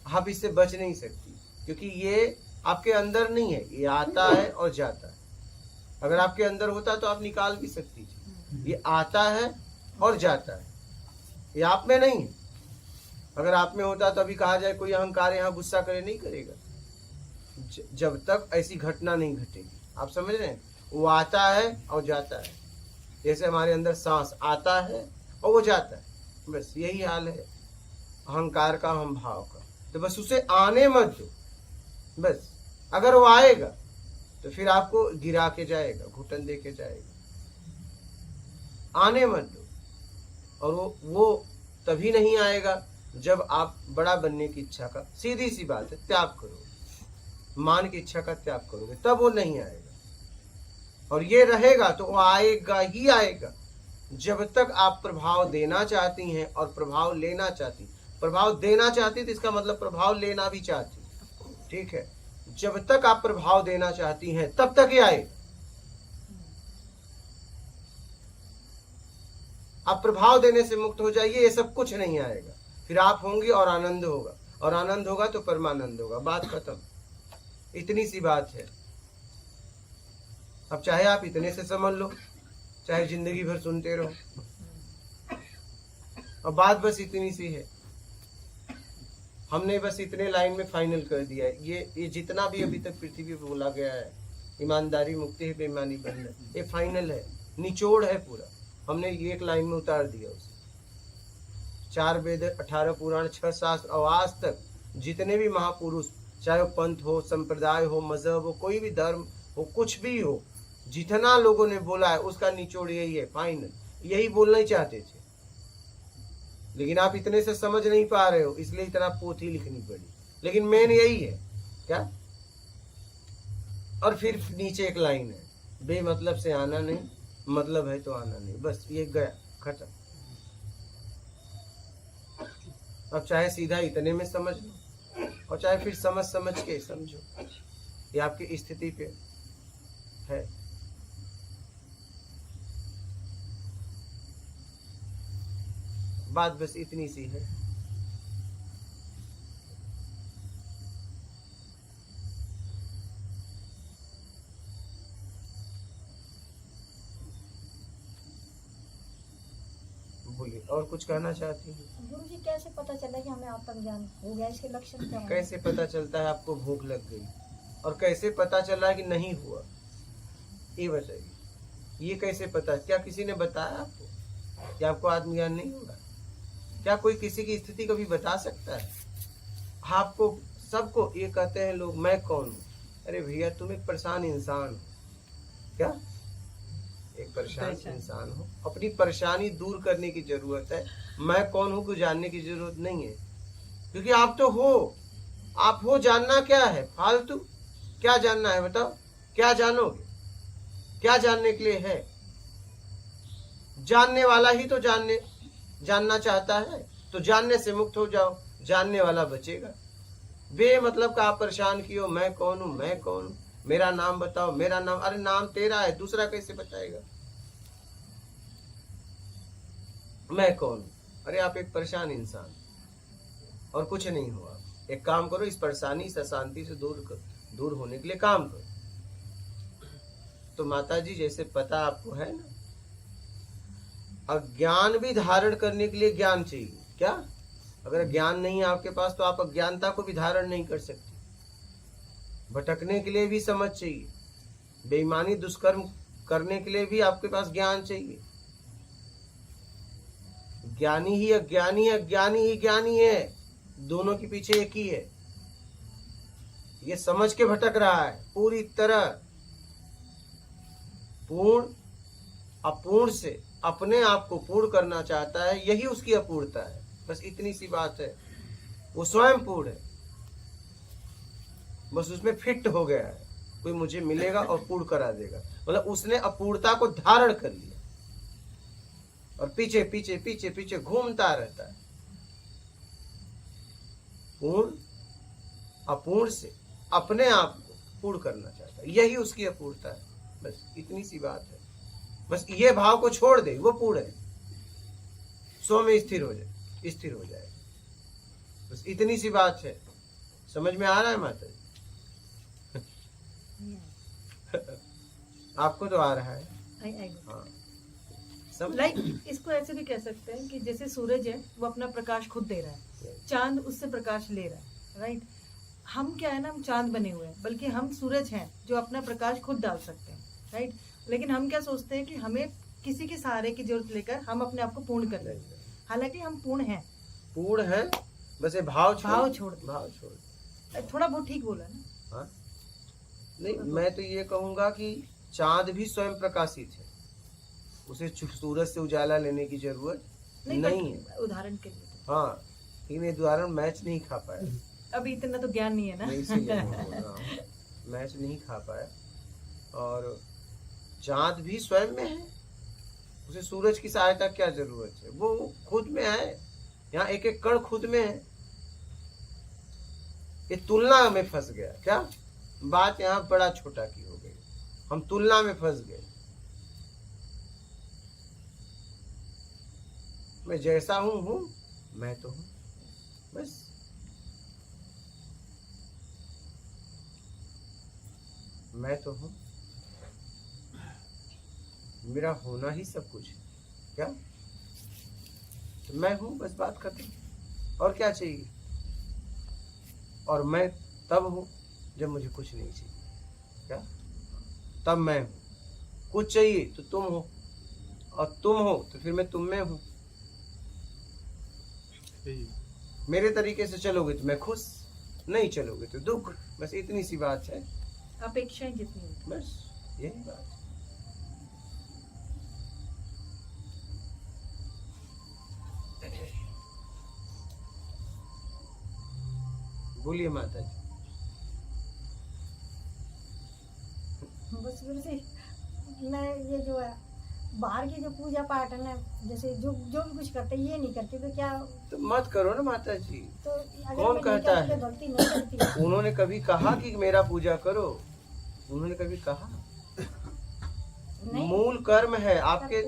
आप इससे बच नहीं सकती, क्योंकि ये आपके अंदर नहीं है, ये आता है और जाता है। अगर आपके अंदर होता तो आप निकाल भी सकती थी। ये आता है और जाता है, ये आप में नहीं है। अगर आप में होता तो अभी कहा जाए कोई अहंकार यहाँ गुस्सा करे, नहीं करेगा जब तक ऐसी घटना नहीं घटेगी। आप समझ रहे हैं? वो आता है और जाता है, जैसे हमारे अंदर सांस आता है और वो जाता है, बस यही हाल है अहंकार का, हम भाव का। तो बस उसे आने मत दो, बस अगर वो आएगा तो फिर आपको गिरा के जाएगा, घुटन दे के जाएगा। आने मत दो। और वो तभी नहीं आएगा जब आप बड़ा बनने की इच्छा का, सीधी सी बात है, त्याग करोगे, मान की इच्छा का त्याग करोगे, तब वो नहीं आएगा। और ये रहेगा तो वो आएगा ही आएगा जब तक आप प्रभाव देना चाहती हैं और प्रभाव लेना चाहती। प्रभाव देना चाहती तो इसका मतलब प्रभाव लेना भी चाहती, ठीक है? जब तक आप प्रभाव देना चाहती हैं तब तक ये आएगा। आप प्रभाव देने से मुक्त हो जाइए, ये सब कुछ नहीं आएगा। फिर आप होंगी और आनंद होगा, और आनंद होगा तो परमानंद होगा, बात खत्म। इतनी सी बात है। अब चाहे आप इतने से समझ लो, चाहे जिंदगी भर सुनते रहो, अब बात बस इतनी सी है। हमने बस इतने लाइन में फाइनल कर दिया है। ये जितना भी अभी तक पृथ्वी पे बोला गया है, ईमानदारी, मुक्ति है, बेईमानी बंधन, ये फाइनल है, निचोड़ है पूरा। हमने एक लाइन में उतार दिया उसे। 4 वेद, 18 पुराण, 6 शास्त्र और आज तक जितने भी महापुरुष, चाहे वो पंथ हो, संप्रदाय हो, मजहब हो, कोई भी धर्म हो, कुछ भी हो, जितना लोगों ने बोला है उसका निचोड़ यही है, फाइनल। यही बोलना ही चाहते थे, लेकिन आप इतने से समझ नहीं पा रहे हो, इसलिए इतना पोथी लिखनी पड़ी। लेकिन मेन यही है क्या? और फिर नीचे एक लाइन है, बेमतलब से आना नहीं, मतलब है तो आना नहीं, बस ये गया, खत्म। अब चाहे सीधा इतने में समझ लो और चाहे फिर समझ समझ के समझो, ये आपकी स्थिति पे है। बात बस इतनी सी है। बोलिए, और कुछ कहना चाहती हैं? गुरुजी कैसे पता चला कि हमें आत्मज्ञान हो गया? इसके लक्षण क्या हैं? कैसे पता चलता है आपको भूख लग गई, और कैसे पता चला कि नहीं हुआ, ये बताइए। ये कैसे पता, क्या किसी ने बताया आपको कि आपको आत्मज्ञान नहीं होगा? क्या कोई किसी की स्थिति कभी बता सकता है आपको? सबको ये कहते हैं लोग, मैं कौन हूँ? अरे भैया तुम एक परेशान इंसान हो। क्या? एक परेशान इंसान हो। अपनी परेशानी दूर करने की जरूरत है। मैं कौन हूँ को जानने की जरूरत नहीं है, क्योंकि आप तो हो। आप हो, जानना क्या है? फालतू क्या जानना है बताओ? क्या जानोगे? क्या जानने के लिए है? जानने वाला ही तो जानना चाहता है, तो जानने से मुक्त हो जाओ, जानने वाला बचेगा। बेमतलब का आप परेशान कियो, मैं कौन हूँ, मैं कौन हूँ, मेरा नाम बताओ, मेरा नाम। अरे नाम तेरा है, दूसरा कैसे बताएगा? मैं कौन हूँ? अरे आप एक परेशान इंसान, और कुछ नहीं हुआ। एक काम करो, इस परेशानी से, अशांति से दूर होने के लिए काम करो। तो माता जी जैसे पता आपको है ना, अज्ञान भी धारण करने के लिए ज्ञान चाहिए। क्या? अगर ज्ञान नहीं है आपके पास तो आप अज्ञानता को भी धारण नहीं कर सकते। भटकने के लिए भी समझ चाहिए, बेईमानी दुष्कर्म करने के लिए भी आपके पास ज्ञान चाहिए। ज्ञानी ही अज्ञानी है, अज्ञानी ही ज्ञानी है, दोनों के पीछे एक ही है। ये समझ के भटक रहा है पूरी तरह। पूर्ण अपूर्ण से अपने आप को पूर्ण करना चाहता है, यही उसकी अपूर्णता है। बस इतनी सी बात है। वो स्वयं पूर्ण है, बस उसमें फिट हो गया है, कोई मुझे मिलेगा और पूर्ण करा देगा। मतलब उसने अपूर्णता को धारण कर लिया और पीछे पीछे पीछे पीछे घूमता रहता है। पूर्ण अपूर्ण से अपने आप को पूर्ण करना चाहता है, यही उसकी अपूर्णता है। बस इतनी सी बात है। बस ये भाव को छोड़ दे, वो पूर्ण है, स्व में स्थिर हो जाए। बस इतनी सी बात है। समझ में आ रहा है माता जी? आपको तो आ रहा है। हाँ, लाइक इसको ऐसे भी कह सकते हैं कि जैसे सूरज है वो अपना प्रकाश खुद दे रहा है, चांद उससे प्रकाश ले रहा है, राइट। हम क्या है ना, हम चांद बने हुए हैं, बल्कि हम सूरज हैं जो अपना प्रकाश खुद डाल सकते हैं, राइट। लेकिन हम क्या सोचते हैं कि हमें किसी के सहारे की जरूरत लेकर हम अपने आप को पूर्ण कर लें, हालांकि हम पूर्ण हैं। बस ये भाव छोड़ थोड़ा बहुत ठीक बोला ना। हाँ? नहीं, मैं तो ये कहूंगा कि चांद भी स्वयं प्रकाशित है, उसे सूरज से उजाला लेने की जरूरत नहीं है। उदाहरण के लिए हाँ, लेकिन ये उदाहरण मैच नहीं खा पाया। अभी इतना तो ज्ञान नहीं है ना। इसीलिए मैं बोल रहा हूँ, मैच नहीं खा पाया। और चांद भी स्वयं में है, उसे सूरज की सहायता क्या जरूरत है, वो खुद में है। यहाँ एक एक कण खुद में है। ये तुलना में फंस गया। क्या बात यहाँ बड़ा छोटा की हो गई, हम तुलना में फंस गए। मैं जैसा हूं मैं तो हूं, बस। मैं तो हूं, मेरा होना ही सब कुछ है। क्या तो मैं हूं, बस बात खत्म। और क्या चाहिए? और मैं तब हूं जब मुझे कुछ नहीं चाहिए। क्या तब मैं हूं। कुछ चाहिए तो तुम हो, और तुम हो तो फिर मैं तुम में हूं। मेरे तरीके से चलोगे तो मैं खुश, नहीं चलोगे तो दुख। बस इतनी सी बात है। अपेक्षाएं जितनी होती, बस यही बात। बोलिए माता जी। बस फिर से मैं ये जो है बाहर की जो पूजा पाठ है ना, जैसे जो भी कुछ करते ये नहीं करती तो क्या, तो मत करो ना माता जी। तो अगर कौन मैं नहीं कहता करती है? तो गलती नहीं करती। उन्होंने कभी कहा कि मेरा पूजा करो? उन्होंने कभी कहा? नहीं, मूल कर्म है आपके।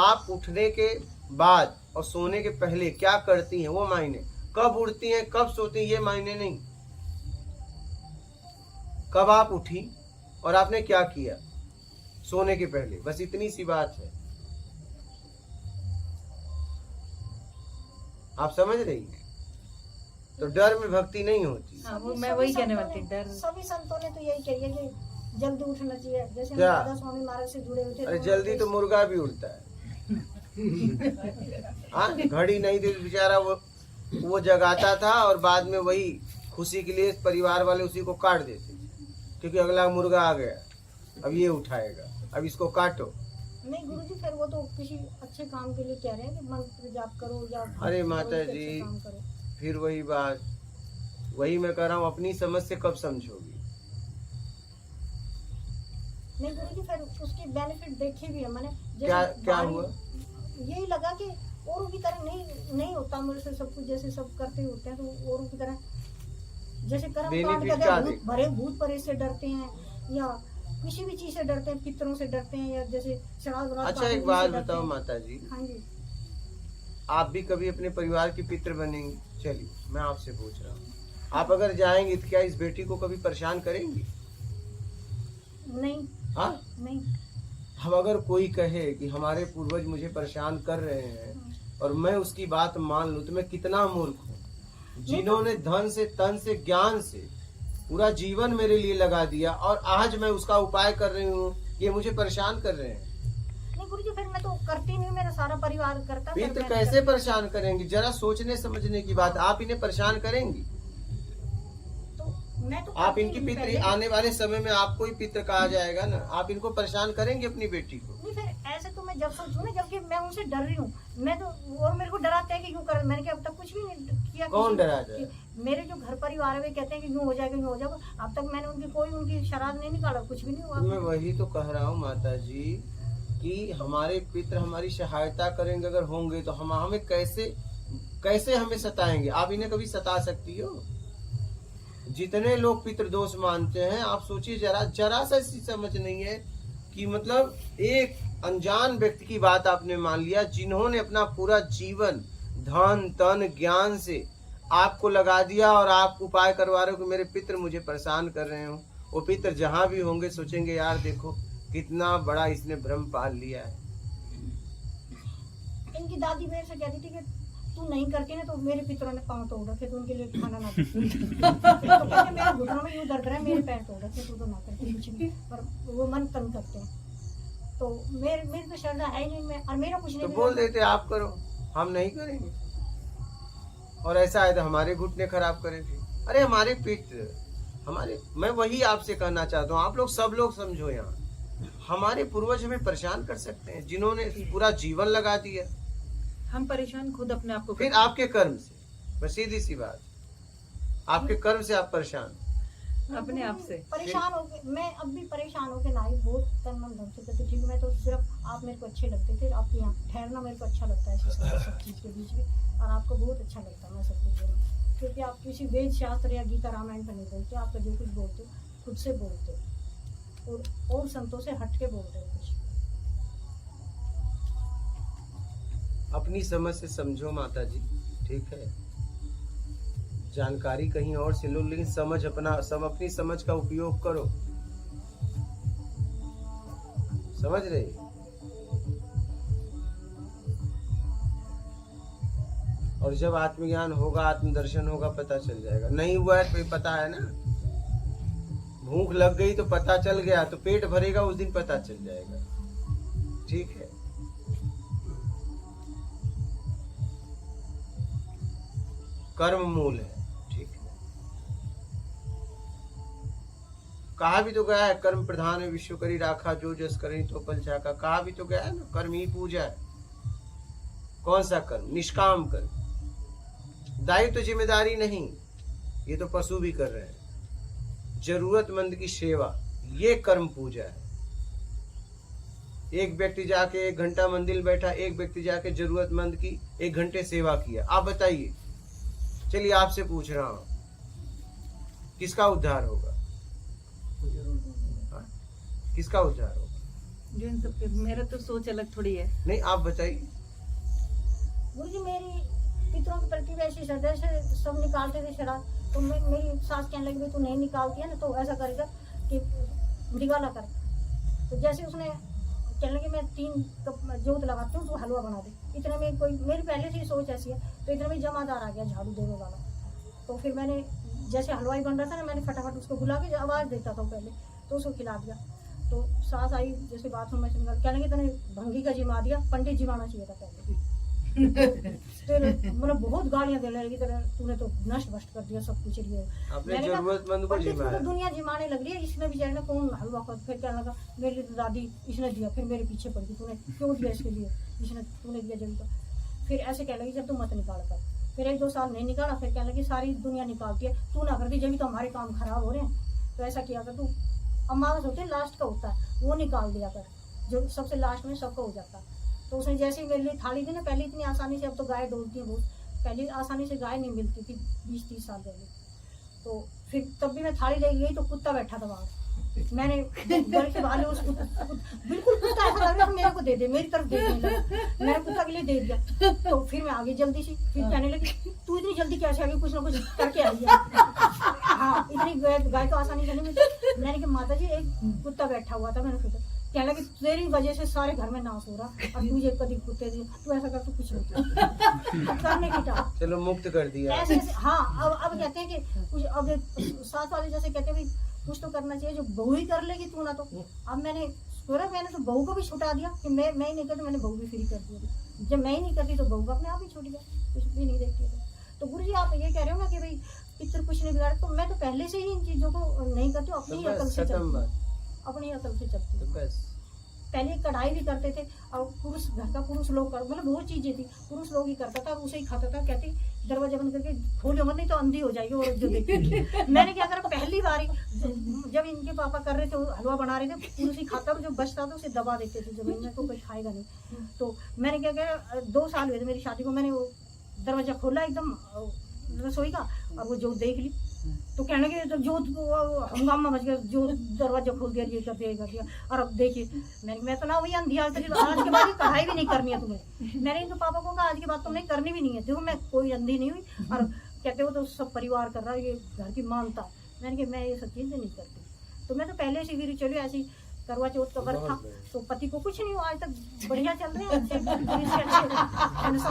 आप उठने के बाद और सोने के पहले क्या करती हैं वो मायने, कब उठती हैं कब सोती हैं ये मायने नहीं। कब आप उठी और आपने क्या किया सोने के पहले, बस इतनी सी बात है। आप समझ रही हैं? तो डर में भक्ति नहीं होती। हाँ, वो मैं वही कहने वाली थी, डर। सभी संतों ने तो यही कही है कि जल्दी उठना चाहिए। जैसे हम क्या? राधा स्वामी महाराज से जुड़े हुए थे। अरे जल्दी तो मुर्गा भी उड़ता है। हाँ, घड़ी नहीं थी बेचारा, वो जगाता था और बाद में वही खुशी के लिए परिवार वाले उसी को काट देते, क्योंकि अगला मुर्गा आ गया, अब ये उठाएगा, अब इसको काटो। नहीं गुरुजी, फिर वो तो किसी अच्छे काम के लिए कह रहे हैं कि मंत्र जाप करो या अरे माता जी, फिर वही बात, वही मैं कह रहा हूँ, अपनी समझ से कब समझोगी? नहीं गुरुजी, फिर उसके बेनिफिट देखे भी है मैंने। क्या हुआ? यही लगा कि औरों की तरह नहीं होता मेरे से सब कुछ, जैसे सब करते होते हैं तो औरों की तरह जैसे कर्म कांड करके भरे भूत परे से डरते हैं या किसी भी चीज से डरते हैं, पितरों से डरते हैं या जैसे श्राद्ध। अच्छा एक बात बताओ माता जी। हाँ जी। आप भी कभी अपने परिवार की पितृ बनेंगी? चलिए मैं आपसे पूछ रहा हूँ, आप अगर जाएंगी तो क्या इस बेटी को कभी परेशान करेंगी? नहीं। हाँ नहीं। हम अगर कोई कहे कि हमारे पूर्वज मुझे परेशान कर रहे हैं और मैं उसकी बात मान लूं तो मैं कितना मूर्ख हूँ, जिन्होंने धन से तन से ज्ञान से पूरा जीवन मेरे लिए लगा दिया और आज मैं उसका उपाय कर रही हूँ, ये मुझे परेशान कर रहे हैं। नहीं गुरुजी, फिर मैं तो करती नहीं, मेरा सारा परिवार करता। पितृ कैसे परेशान करेंगे? जरा सोचने समझने की बात। आप इन्हें परेशान करेंगी? मैं तो आप इनकी पितृ, आने वाले समय में आपको ही पितृ कहा जाएगा ना, आप इनको परेशान करेंगे अपनी बेटी को? नहीं, फिर ऐसे तो मैं जब सोचूं ना, जबकि मैं उनसे डर रही हूँ, मैं तो, और मेरे को डराते हैं कि क्यों कर, मैंने क्या अब तक कुछ भी नहीं किया। कौन डरा जाए? मेरे जो घर परिवार है वे कहते हैं कि यूँ हो जाएगा यूँ हो जाएगा। अब तक मैंने उनकी शराब नहीं निकाला, कुछ भी नहीं हुआ। मैं वही तो कह रहा हूँ माता जी कि हमारे पितृ हमारी सहायता करेंगे अगर होंगे तो हमें कैसे हमें सताएंगे? आप इन्हें कभी सता सकती हो? जितने लोग पितृदोष मानते हैं, आप सोचिए जरा सा ऐसी समझ नहीं है कि मतलब एक अनजान व्यक्ति की बात आपने मान लिया, जिन्होंने अपना पूरा जीवन धन तन ज्ञान से आपको लगा दिया और आप उपाय करवा रहे हो कि मेरे पितृ मुझे परेशान कर रहे हो। वो पितृ जहां भी होंगे सोचेंगे यार देखो कितना बड़ा इसने भ्रम पाल लिया है। इनकी दादी मेरे से कहती थी कि तू नहीं करती ना तो मेरे पितरों ने पाँव तोड़ रखे, तो उनके लिए खाना ना तो कहते मेरे घुटनों में यूं दर्द रहा है, मेरे पैर तोड़ रखे, तू तो ना करती कुछ भी, पर वो मन तंग करते हैं। तो मेरे तो श्रद्धा है ही नहीं, मैं और मेरा कुछ नहीं तो बोल देते आप करो, हम नहीं करेंगे, और ऐसा है तो हमारे घुटने खराब करेंगे। अरे हमारे पितृ हमारे, मैं वही आपसे कहना चाहता हूँ, आप लोग सब लोग समझो, यहाँ हमारे पूर्वज हमें परेशान कर सकते हैं, जिन्होंने पूरा जीवन लगा दिया। हम परेशान खुद अपने आप को फिर आपके कर्म से, बस सीधी सी बात, आपके कर्म से आप परेशान, अपने आप से परेशान हो गए। मैं अब भी परेशान हो के नाई बहुत तन मन धन से करती थी। मैं तो सिर्फ आप मेरे को अच्छे लगते थे, आपके यहाँ ठहरना मेरे को अच्छा लगता है सब चीज़ के बीच में, और आपको बहुत अच्छा लगता है मैं सब कुछ बोलूँ, क्योंकि आप किसी वेद शास्त्र या गीता रामायण पर नहीं बोलते, आप जो कुछ बोलते हो खुद से बोलते हो, और संतों से हट के बोलते हो कुछ। अपनी समझ से समझो माता जी, ठीक है, जानकारी कहीं और से लो, लेकिन समझ अपनी समझ का उपयोग करो, समझ रहे। और जब आत्मज्ञान होगा, आत्मदर्शन होगा, पता चल जाएगा। नहीं हुआ है तो पता है ना, भूख लग गई तो पता चल गया, तो पेट भरेगा उस दिन पता चल जाएगा, ठीक है। कर्म मूल है, ठीक है। कहा भी तो गया है, कर्म प्रधान विश्व करी राखा, जो जस करें तो पल चाका। कहा भी तो गया है ना, कर्म ही पूजा है। कौन सा कर्म? निष्काम कर्म, दायित्व तो जिम्मेदारी नहीं, ये तो पशु भी कर रहे हैं। जरूरतमंद की सेवा, ये कर्म पूजा है। एक व्यक्ति जाके 1 घंटा मंदिर बैठा, एक व्यक्ति जाके जरूरतमंद की 1 घंटे सेवा किया। आप बताइए, चलिए आपसे पूछ रहा हूं, किसका उद्धार होगा? किसका उद्धार होगा? जो इन सबके, मेरा तो सोच अलग थोड़ी है। नहीं, आप बताइए। गुरुजी मेरी पितरों के प्रति वैसी श्रद्धा से सब निकालते थे शराब, तो मेरी सास कहने लगी तू नहीं निकालती है ना तो ऐसा करेगा कि निकाला कर। तो जैसे उसने कहने लगे मैं 3 कप जोत लगाती हूँ, तू हलवा बना दे। इतने में कोई, मेरी पहले से ही सोच ऐसी है, तो इतने में जमादार आ गया झाड़ू देने वाला। तो फिर मैंने जैसे हलवाई बन रहा था ना, मैंने फटाफट उसको बुला के आवाज़ देता था पहले, तो उसको खिला दिया। तो सास आई जैसे बाथरूम में से निकाल, कहने लगे तूने भंगी का जिमा दिया, पंडित जिमाना चाहिए था पहले। मतलब बहुत गालियां देने लगी, तूने तो नष्ट भ्रष्ट कर दिया सब कुछ। अपने जरूरतमंद को जिमाया, तो दुनिया जिमाने लग रही है, इसने बेचारे ने कौन हलवा कर। फिर कहने लगा मेरे लिए तो दादी इसने दिया, फिर मेरे पीछे पड़ गई, तूने क्यों दिया इसके लिए, इसने तूने दिया जब तो। फिर ऐसे कहने लगी जब तू मत निकाल कर। फिर 1-2 साल नहीं निकाला, फिर कहने लगी सारी दुनिया निकालती है, तू ना कर दी, जब तो हमारे काम खराब हो रहे हैं। तो ऐसा किया कर, तू अमावस होते लास्ट का होता है वो निकाल दिया कर, जो सबसे लास्ट में सबका हो जाता है। तो उसने जैसे ही मेरे लिए थाली दी ना, पहले इतनी आसानी से, अब तो गाय डोलती है बहुत, पहले आसानी से गाय नहीं मिलती थी 20-30 साल पहले। तो फिर तब भी मैं थाली ले गई तो कुत्ता बैठा था बाहर, मैंने घर के बाहर उसको बिल्कुल कुत्ता ऐसा लग रहा था मेरे को दे दे, मेरी तरफ देखने लगा, मैंने कुत्ता के लिए दे दिया। तो फिर मैं आगे जल्दी सी, फिर कहने लगी तू इतनी जल्दी कैसे आ गई, कुछ ना कुछ करके आई है। हाँ, इतनी गाय तो आसानी से नहीं मिलती। मैंने कहा माता जी एक कुत्ता बैठा हुआ था, मैंने फिर कहने लगी तेरी वजह से सारे घर में नाश हो रहा, और तू ये कभी कुत्ते दी, तू ऐसा कर, तू कुछ नहीं करने की था। चलो मुक्त कर दिया ऐसे हाँ। अब कहते हैं कि कुछ, अब साथ वाले जैसे कहते हैं कुछ तो करना चाहिए, जो बहू ही कर लेगी तू ना। तो अब मैंने तो बहू को भी छुटा दिया कि मैं ही नहीं करती, मैंने बहू भी फ्री कर दिया। जब मैं ही नहीं करती तो बहू का अपने आप ही छूट गया, कुछ भी नहीं देखती। तो गुरु जी आप ये कह रहे हो ना कि भाई पितर कुछ नहीं बिगाड़ा, तो मैं तो पहले से ही इन चीजों को नहीं करती हूँ, अपनी अकल से चलती हूँ, अपनी अकल से चलती हूँ। पहले कढ़ाई भी करते थे, और पुरुष घर का पुरुष लोग कर, मतलब बहुत चीजें थी, पुरुष लोग ही करता था, और उसे ही खाता था। कहती दरवाजा बंद करके खोलो मत, नहीं तो अंधी हो जाएगी और जो देखेगी। मैंने क्या करा, पहली बारी जब इनके पापा कर रहे थे, हलवा बना रहे थे, पुरुष ही खाता, और जो बचता था उसे दबा देते थे जमीन में, तो कोई खाएगा नहीं। तो मैंने क्या किया, 2 साल हुए थे मेरी शादी को, मैंने वो दरवाजा खोला एकदम रसोई का, और वो जो देख ली, तो कहने लगे तो जो हंगामा मच गया, जो दरवाजा खोल दिया, ये कर दिया, ये कर दिया। और अब देखिए मैं तो ना वही अंधी आज के बाद ये कढ़ाई भी नहीं करनी है तुम्हें। मैंने इनके पापा को कहा आज के बाद तुमने करनी भी नहीं है। देखो मैं कोई अंधी नहीं हुई, और कहते हो तो सब परिवार कर रहा है, ये घर की मानता है। मैंने कहा मैं ये सब चीजें नहीं करती। तो मैं तो पहले से भी चली ऐसी करवा चौथ का व्रत था, तो पति को कुछ नहीं हुआ, आज तक बढ़िया चल रहे हैं, अच्छे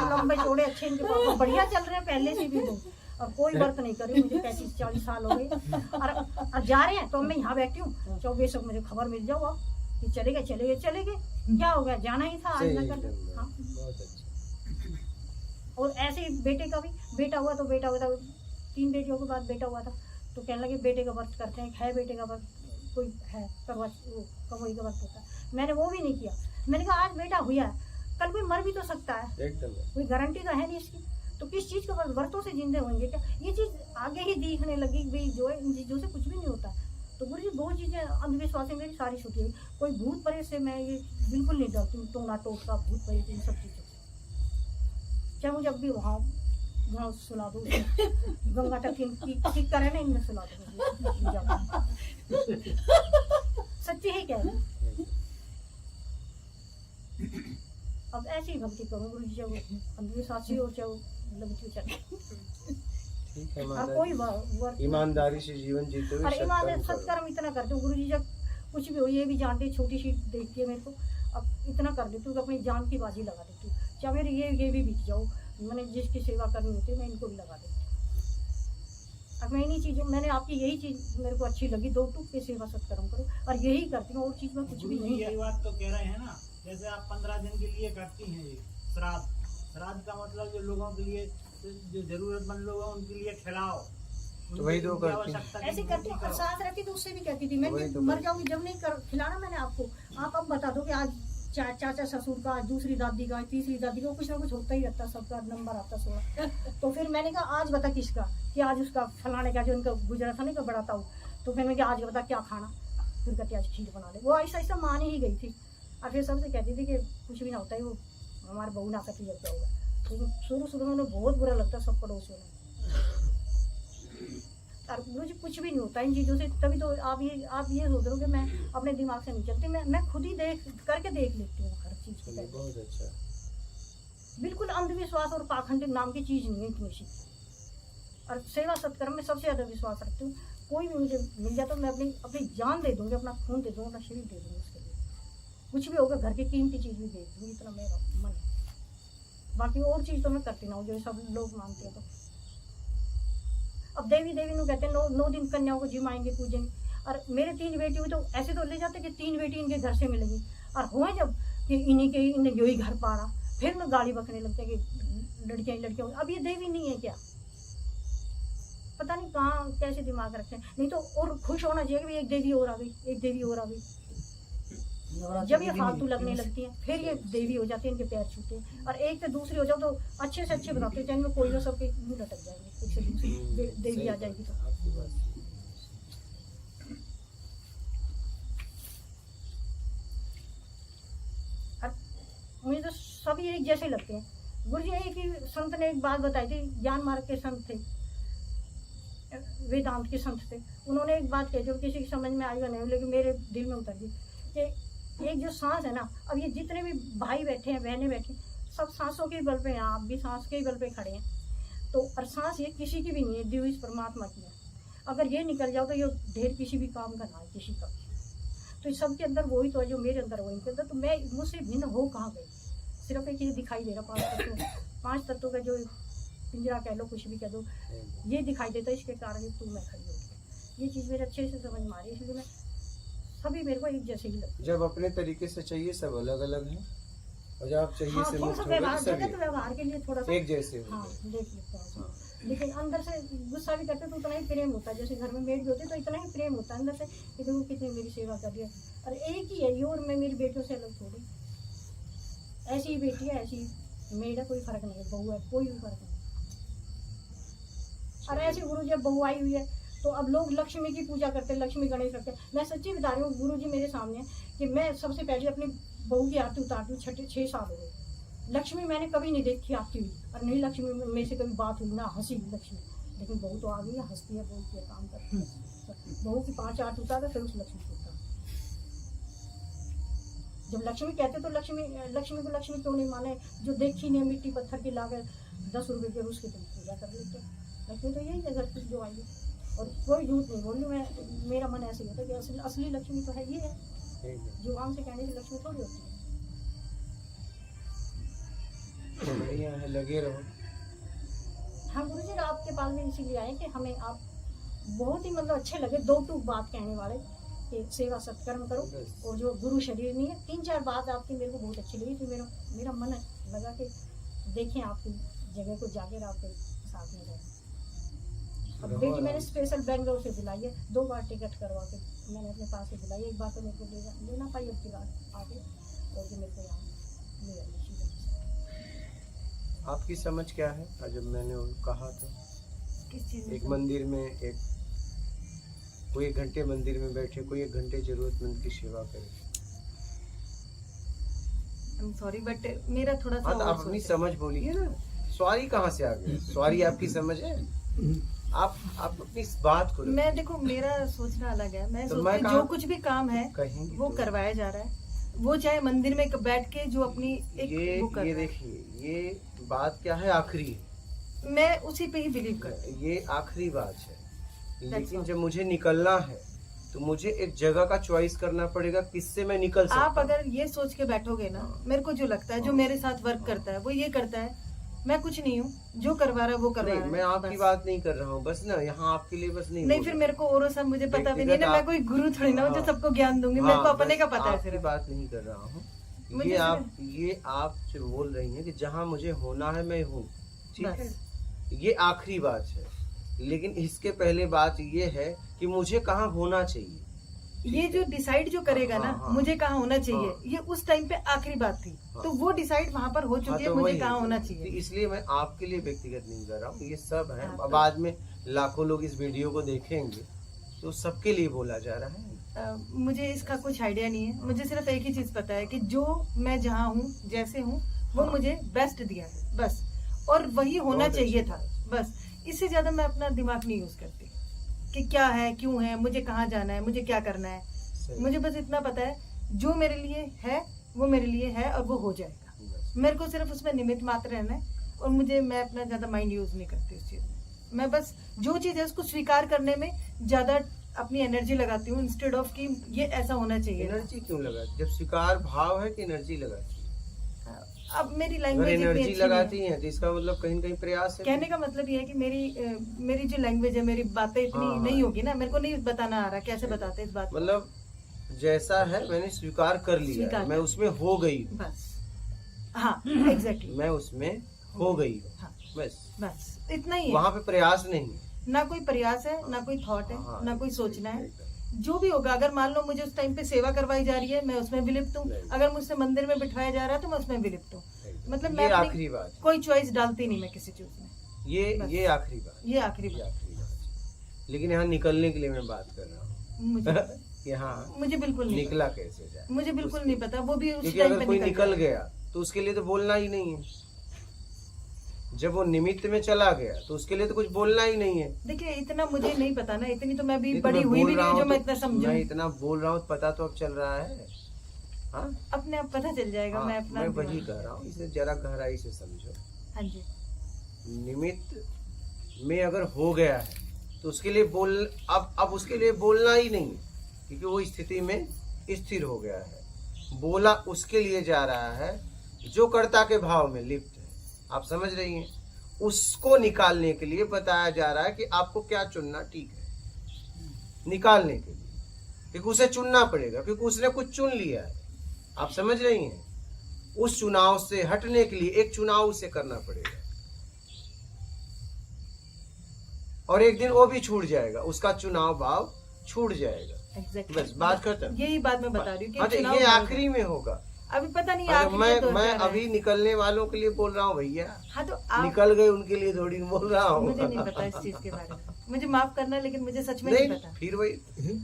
लंबे चौड़े अच्छे, इनके पापा बढ़िया चल रहे हैं पहले से भी लोग। और कोई व्रत नहीं करे, मुझे 35-40 साल हो गए। और जा रहे हैं तो मैं यहाँ बैठी हूँ, 24 को मुझे खबर मिल जाओ कि चले गए, क्या हो गया, जाना ही था आज ना कर। हाँ, और ऐसे ही बेटे का भी बेटा हुआ, तो बेटा हुआ था 3 बेटियों के बाद बेटा हुआ था, तो कहने लगे बेटे का व्रत करते हैं, है बेटे का व्रत कोई है करवा कवई का व्रत होता है। मैंने वो भी नहीं किया। मैंने कहा आज बेटा हुआ है, कल कोई मर भी तो सकता है, कोई गारंटी तो है नहीं इसकी, तो किस चीज का व्रतों से जिंदे होंगे क्या? ये चीज आगे ही दिखने लगी भाई, जो है इन चीजों से कुछ भी नहीं होता। तो गुरु जी 2 चीजें अंधविश्वास है मेरी सारी छुट्टी हुई। कोई भूत प्रेत से मैं ये बिल्कुल नहीं डरती हूँ, टोना टोटका भूत प्रेत इन सब चीजों से। चाहे मुझे अब भी वहाँ सुला दो, गंगा तक ठीक करे ना, इनमें सुला दो, सच्ची ही कह रहे। अब ऐसी भक्ति करूँ गुरु जी, चाहे अंधविश्वासी हो चाहे लगती हो, ठीक है और कोई ईमानदारी से जीवन जीते हुए सत्कर्म इतना करते हूँ गुरु जी। जब कुछ भी हो, ये भी जानते, छोटी सी देखती है मेरे को, अब इतना कर देती हूँ कि अपनी जान की बाजी लगा देती हूँ, चाहे मेरे ये भी बीत जाओ, मैंने जिसकी सेवा करनी होती है मैं इनको भी लगा देती हूँ। अब मैं इन्हीं चीज़ों, मैंने आपकी यही चीज़ मेरे को अच्छी लगी, 2 टूक के सेवा सत्कर्म करो, और यही करती हूँ, और चीज़ में कुछ भी नहीं। यही बात तो कह रहे हैं ना, जैसे आप 15 दिन के लिए करती हैं ये श्राद्ध का मतलब जो लोगों के लिए, जो जरूरतमंद लोग हैं उनके लिए खिलाओ, तो वही तो करती हैं। ऐसे करती हूँ। और सास रहती तो उससे भी कहती थी, मैं मर जाऊंगी जब नहीं खिलाना मैंने आपको, आप अब बता दो कि आज चाचा ससुर का, दूसरी दादी का, तीसरी दादी का, कुछ ना कुछ होता ही रहता, सबका नंबर आता 16। तो फिर मैंने कहा आज बता किसका, कि आज उसका फलाने का जो उनका गुजरा था नहीं का बड़ा ताऊ, तो फिर मैं कहा आज बता क्या खाना, फिर कहती आज खीर बना ले। वो ऐसा ऐसा मान ही गई थी, और फिर सबसे कहती थी कि कुछ भी ना होता है, वो हमारे बहू ना करती जब क्या होगा। तो शुरू में उन्हें बहुत बुरा लगता सब पड़ोसियों में, और मुझे कुछ भी नहीं होता इन चीज़ों से। तभी तो आप ये सोच रहे हो कि मैं अपने दिमाग से नहीं चलती, मैं खुद ही देख लेती हूँ हर चीज़ को। बहुत अच्छा, बिल्कुल अंधविश्वास और पाखंड नाम की चीज़ नहीं है इतनी सी। और सेवा सत्कर्म में सबसे ज़्यादा विश्वास रखती हूँ। कोई भी मुझे मिल जाता तो मैं अपनी जान दे दूँगी, अपना खून दे दूँगी, अपना शरीर दे दूँगी उसके लिए। कुछ भी होगा, घर की कीमती चीज़ भी दे दूँगी, इतना मेरा मन है। बाकी और चीज़ तो मैं करती ना हूँ जो सब लोग मानते हैं। तो अब देवी नु कहते हैं 9 दिन कन्याओं को जिमाएंगे पूजेंगे, और मेरे 3 बेटी हुई तो ऐसे तो ले जाते कि 3 बेटी इनके घर से मिलेंगी, और हुए जब कि इन्हें यही घर पा रहा, फिर मैं गाली बकने लगते कि लड़कियाँ। अब ये देवी नहीं है क्या, पता नहीं कहाँ कैसे दिमाग रखते हैं। नहीं तो और खुश होना चाहिए कि एक देवी और आ गई, एक देवी और आ गई। जब ये फालतू लगने लगती हैं फिर ये देवी हो जाती है, इनके पैर छूते हैं। और एक से दूसरी हो जाओ तो अच्छे से अच्छे बताते हैं, चाहे इनमें कोई हो, सबके मुँह लटक जाएंगे, एक से दूसरी देवी आ जाएगी तो। मुझे तो सभी एक जैसे लगते हैं। गुरु जी एक ही संत ने एक बात बताई थी, ज्ञान मार्ग के संत थे, वेदांत के संत थे। उन्होंने एक बात कही जो किसी की समझ में आई नहीं, लेकिन मेरे दिल में उतर गई कि एक जो सांस है ना, अब ये जितने भी भाई बैठे हैं, बहनें बैठी, सब सांसों के बल पे हैं, आप भी सांस के बल पे खड़े हैं। तो और सांस ये किसी की भी नहीं है, दिव्य इस परमात्मा की है। अगर ये निकल जाओ तो ये ढेर किसी भी काम का ना है, किसी का। तो सबके अंदर वही तो है जो मेरे अंदर, वही के अंदर। तो मैं मुझसे भिन्न हो कहाँ गई? सिर्फ एक चीज़ दिखाई दे रहा, 5 तत्वों का जो पिंजरा कह लो, कुछ भी कह दो, ये दिखाई देता है। इसके कारण तू मैं खड़ी होती, ये चीज़ मेरे अच्छे से समझ में आ रही है, इसलिए मैं सभी मेरे को एक जैसे ही लगता है। जब अपने तरीके से चाहिए सब अलग अलग है, और जब आप चाहिए से मुक्त हो गए तो व्यवहार के लिए थोड़ा सा एक जैसे हाँ देख लेते हैं। लेकिन अंदर से गुस्सा भी करते तो उतना ही प्रेम होता है। जैसे घर में मेड भी होती तो इतना ही प्रेम होता है अंदर से कि देखो कितनी मेरी सेवा कर रही है। और एक ही है ये, और मैं मेरी बेटियों से अलग थोड़ी, ऐसी ही बेटी है, ऐसी मेड है, कोई फर्क नहीं है, बहू है, कोई भी फर्क नहीं। और ऐसे गुरु जब बहू आई हुई है तो अब लोग लक्ष्मी की पूजा करते हैं, लक्ष्मी गणेश रखते हैं। मैं सच्ची बता रही हूँ, गुरु जी मेरे सामने है कि मैं सबसे पहले अपनी बहू की आरती उतारती हूँ। 6 साल हो गए। लक्ष्मी मैंने कभी नहीं देखी आती हुई, और नहीं लक्ष्मी में से कभी बात हुई, ना हंसी लक्ष्मी। लेकिन बहू तो आ गई है, हंसती है, बोलती है, काम करती है। बहू की 5-8 उतार फिर उस लक्ष्मी को उतार। जब लक्ष्मी कहते तो लक्ष्मी को लक्ष्मी क्यों नहीं माने, जो देखी नहीं मिट्टी पत्थर की लाकर 10 रुपए के उसकी तुम पूजा कर लेते हो। लक्ष्मी तो यही है घर की जो आई है। और कोई झूठ नहीं बोल रही मैं, मेरा मन ऐसे ही होता है कि असली लक्ष्मी तो है ये है, जुबान से कहने की लक्ष्मी थोड़ी होती है। बढ़िया है, लगे रहो। हाँ गुरु जी, आपके पास में इसीलिए आए कि हमें आप बहुत ही मतलब अच्छे लगे, 2 टूक बात कहने वाले कि सेवा सत्कर्म करो, और जो गुरु शरीर नहीं है। 3-4 बात आपकी मेरे को बहुत अच्छी लगी, तो मेरा मन लगा कि देखें आपकी जगह को, जाकर आपके साथ में रहें। अब बेटी मैंने स्पेशल बेंगलोर से बुलाई है, 2 बार टिकट करवा के मैंने अपने पास से बुलाई है। एक बार तो मेरे को ले ना पाई, अब की बार आके और जो मेरे को यहाँ ले आई। आपकी समझ क्या है? जब मैंने कहा था किस चीज में? एक मंदिर में कोई 1 घंटे मंदिर में बैठे, कोई 1 घंटे जरूरतमंद की सेवा करे। सॉरी बट मेरा थोड़ा सा हाँ, तो आप अपनी समझ बोलिए ना। सॉरी कहाँ से आ गई? सॉरी आपकी समझ है? आप अपनी इस बात को मैं देखो, मेरा सोचना अलग है। मैं तो सोचती मैं हूँ जो कुछ भी काम है कहेंगे वो तो। करवाया जा रहा है, वो चाहे मंदिर में बैठ के जो अपनी एक वो कर ये रहा है। देखिए, ये बात क्या है, आखिरी है। मैं उसी पे ही बिलीव करती हूँ। ये आखिरी बात है, लेकिन all. जब मुझे निकलना है तो मुझे एक जगह का चॉइस करना पड़ेगा, किससे मैं निकल सकता आप हूँ। अगर ये सोच के बैठोगे ना, मेरे को जो लगता है, जो मेरे साथ वर्क करता है वो ये करता है, मैं कुछ नहीं हूँ, जो करवा रहा है वो करवा रहा नहीं, है। मैं आपकी बस। बात नहीं कर रहा हूँ, बस ना यहाँ आपके लिए बस नहीं नहीं बोल फिर रहा। मेरे को और सब मुझे पता भी नहीं ना, व्यक्तिगत मैं कोई गुरु थोड़ी ना हूँ जो हाँ। सबको ज्ञान दूंगी। मेरे को हाँ, अपने का बस पता है आपकी सिर्फ। बात नहीं कर रहा हूँ। मुझे ये सिर्फ- आप जो बोल रही हैं कि जहाँ मुझे होना है मैं हूँ, ठीक है, बस। ये आखिरी बात है। लेकिन इसके पहले बात ये है कि मुझे कहाँ होना चाहिए। ये जो डिसाइड जो करेगा ना, हाँ। मुझे कहाँ होना चाहिए, हाँ। ये उस टाइम पे आखिरी बात थी। हाँ। तो वो डिसाइड वहाँ पर हो हाँ, चुकी है, तो मुझे वही। कहाँ होना तो चाहिए। इसलिए मैं आपके लिए व्यक्तिगत नहीं कर रहा हूँ, ये सब है। हाँ, अब तो- बाद में लाखों लोग इस वीडियो को देखेंगे तो सबके लिए बोला जा रहा है। मुझे इसका कुछ आइडिया नहीं है। मुझे सिर्फ एक ही चीज पता है कि जो मैं जहाँ हूँ, जैसे हूँ, वो हाँ। मुझे बेस्ट दिया है बस, और वही होना बहुत चाहिए अच्छी था बात। बस। इससे ज्यादा मैं अपना दिमाग नहीं यूज करती कि क्या है, क्यों है, मुझे कहाँ जाना है, मुझे क्या करना है। सही। मुझे बस इतना पता है, जो मेरे लिए है वो मेरे लिए है, और वो हो जाएगा। बस। मेरे को सिर्फ उसमें निमित्त मात्र रहना है, और मैं अपना ज्यादा माइंड यूज नहीं करती उस चीज में। मैं बस जो चीज है उसको स्वीकार करने में ज्यादा अपनी एनर्जी लगाती हूँ, इंस्टेड ऑफ कि ये ऐसा होना चाहिए। एनर्जी क्यों लगा? जब स्वीकार भाव है कि एनर्जी लगाती है? अब मेरी अगर लैंग्वेज एनर्जी लगाती है तो इसका मतलब कहीं न कहीं प्रयास है। कहने का मतलब ये है कि मेरी जो लैंग्वेज है, मेरी बातें इतनी हाँ, नहीं होगी ना। मेरे को नहीं बताना आ रहा कैसे सही। बताते इस बात को। मतलब जैसा है मैंने स्वीकार कर लिया, स्वीकार मैं कर- उसमें हो गई, बस हाँ एग्जैक्टली, मैं उसमें हो गई, हाँ बस। बस इतना ही है। वहाँ पे प्रयास नहीं है। ना कोई प्रयास है, ना कोई थॉट है, हाँ, ना कोई सोचना है। एकदम। जो भी होगा, अगर मान लो मुझे उस टाइम पे सेवा करवाई जा रही है, मैं उसमें विलिप्त हूँ। नहीं। अगर मुझसे मंदिर में बिठाया जा रहा है तो मैं उसमें विलिप्त हूँ। मतलब मैं ये अपनी आखिरी बात है। कोई चॉइस डालती नहीं मैं किसी चीज में। बस। ये आखिरी बात, ये आखिरी ये बात आखिरी बात है। लेकिन यहाँ निकलने के लिए मैं बात कर रहा हूँ मुझे कि हाँ मुझे बिल्कुल नहीं निकला कैसे जाए। पता। मुझे बिल्कुल नहीं पता, वो भी उस क्योंकि टाइम अगर पे कोई निकल जाए। गया तो उसके लिए तो बोलना ही नहीं है। जब वो निमित्त में चला गया तो उसके लिए तो कुछ बोलना ही नहीं है। देखिए इतना मुझे नहीं पता ना, इतनी तो मैं भी नहीं तो बड़ी मैं हुई बोल भी रहा नहीं जो हूँ मैं तो- इतना समझूं। मैं इतना बोल रहा हूँ, पता तो अब चल रहा है। हाँ, अपने आप पता चल जाएगा। हाँ, मैं अपना मैं वही कह रहा हूँ, इसे जरा गहराई से समझो। हाँ जी, निमित्त में अगर हो गया है तो उसके लिए अब उसके लिए बोलना ही नहीं, क्योंकि वो स्थिति में स्थिर हो गया है। बोला उसके लिए जा रहा है जो कर्ता के भाव में लिप्त है। आप समझ रही हैं? उसको निकालने के लिए बताया जा रहा है कि आपको क्या चुनना ठीक है, निकालने के लिए, क्योंकि उसे चुनना पड़ेगा, क्योंकि उसने कुछ चुन लिया है। आप समझ रही हैं? उस चुनाव से हटने के लिए एक चुनाव उसे करना पड़ेगा, और एक दिन वो भी छूट जाएगा, उसका चुनाव भाव छूट जाएगा। एग्जैक्टली बस बात खत्म। यही बात मैं बता रही हूँ हाँ, कि तो चुनाव ये होगा। आखिरी में होगा। अभी पता नहीं अगर आखिरी में तो मैं क्या अभी है। निकलने वालों के लिए बोल रहा हूँ भैया, हाँ तो आप, निकल गए उनके लिए थोड़ी बोल रहा हूँ। मुझे नहीं पता इस चीज के बारे में, मुझे माफ करना, लेकिन मुझे सच में नहीं, नहीं पता। फिर वही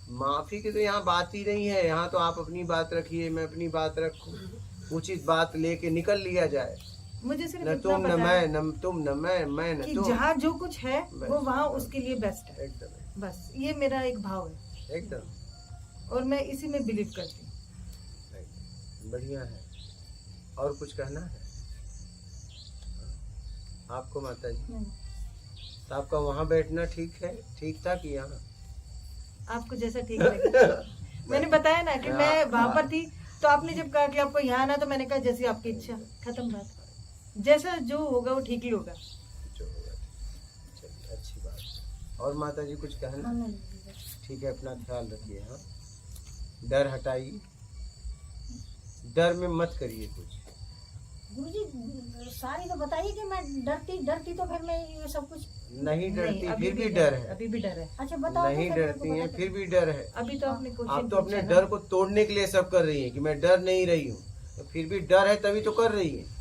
माफी की तो यहाँ बात ही नहीं है। यहाँ तो आप अपनी बात रखिए, मैं अपनी बात रखूं, उचित बात लेके निकल लिया जाए। मुझे सिर्फ न इतना तुम न पता मैं, है न तुम न मैं न कि तुम। जहाँ जो कुछ है बस, वो वहाँ बस। उसके लिए बेस्ट है। एकदम बस ये मेरा एक भाव है एकदम और मैं इसी में बिलीव करती हूँ। एकदम। बढ़िया है। और कुछ कहना है आपको माता जी? नहीं, तो आपका वहाँ बैठना ठीक है, ठीक था कि यहाँ? आपको जैसा ठीक लगे। मैंने बताया ना कि मैं वहां पर थी, तो आपने जब कहा कि आपको यहाँ आना, तो मैंने कहा जैसी आपकी इच्छा, खत्म बात। जैसा जो होगा वो ठीक ही होगा। जो होगा ठीक। चलिए अच्छी बात है। और माता जी कुछ कहना? हाँ, नहीं, ठीक है, अपना ख्याल रखिए। हाँ, डर हटाइए, डर में मत करिए कुछ। गुरुजी सारी तो बताइए कि मैं डरती तो फिर मैं ये सब कुछ। नहीं डरती, नहीं, अभी फिर भी डर है। अभी भी डर है। अच्छा बताओ तो नहीं फिर मेरे को डरती पता हैं, चले। फिर भी डर है। अभी तो आपने आप क्वेश्चन तो अपने पूछा ना। डर को तोड़ने के लिए सब कर रही हैं कि मैं डर नहीं रही हूँ, तो फिर भी डर है तभी तो कर रही हैं।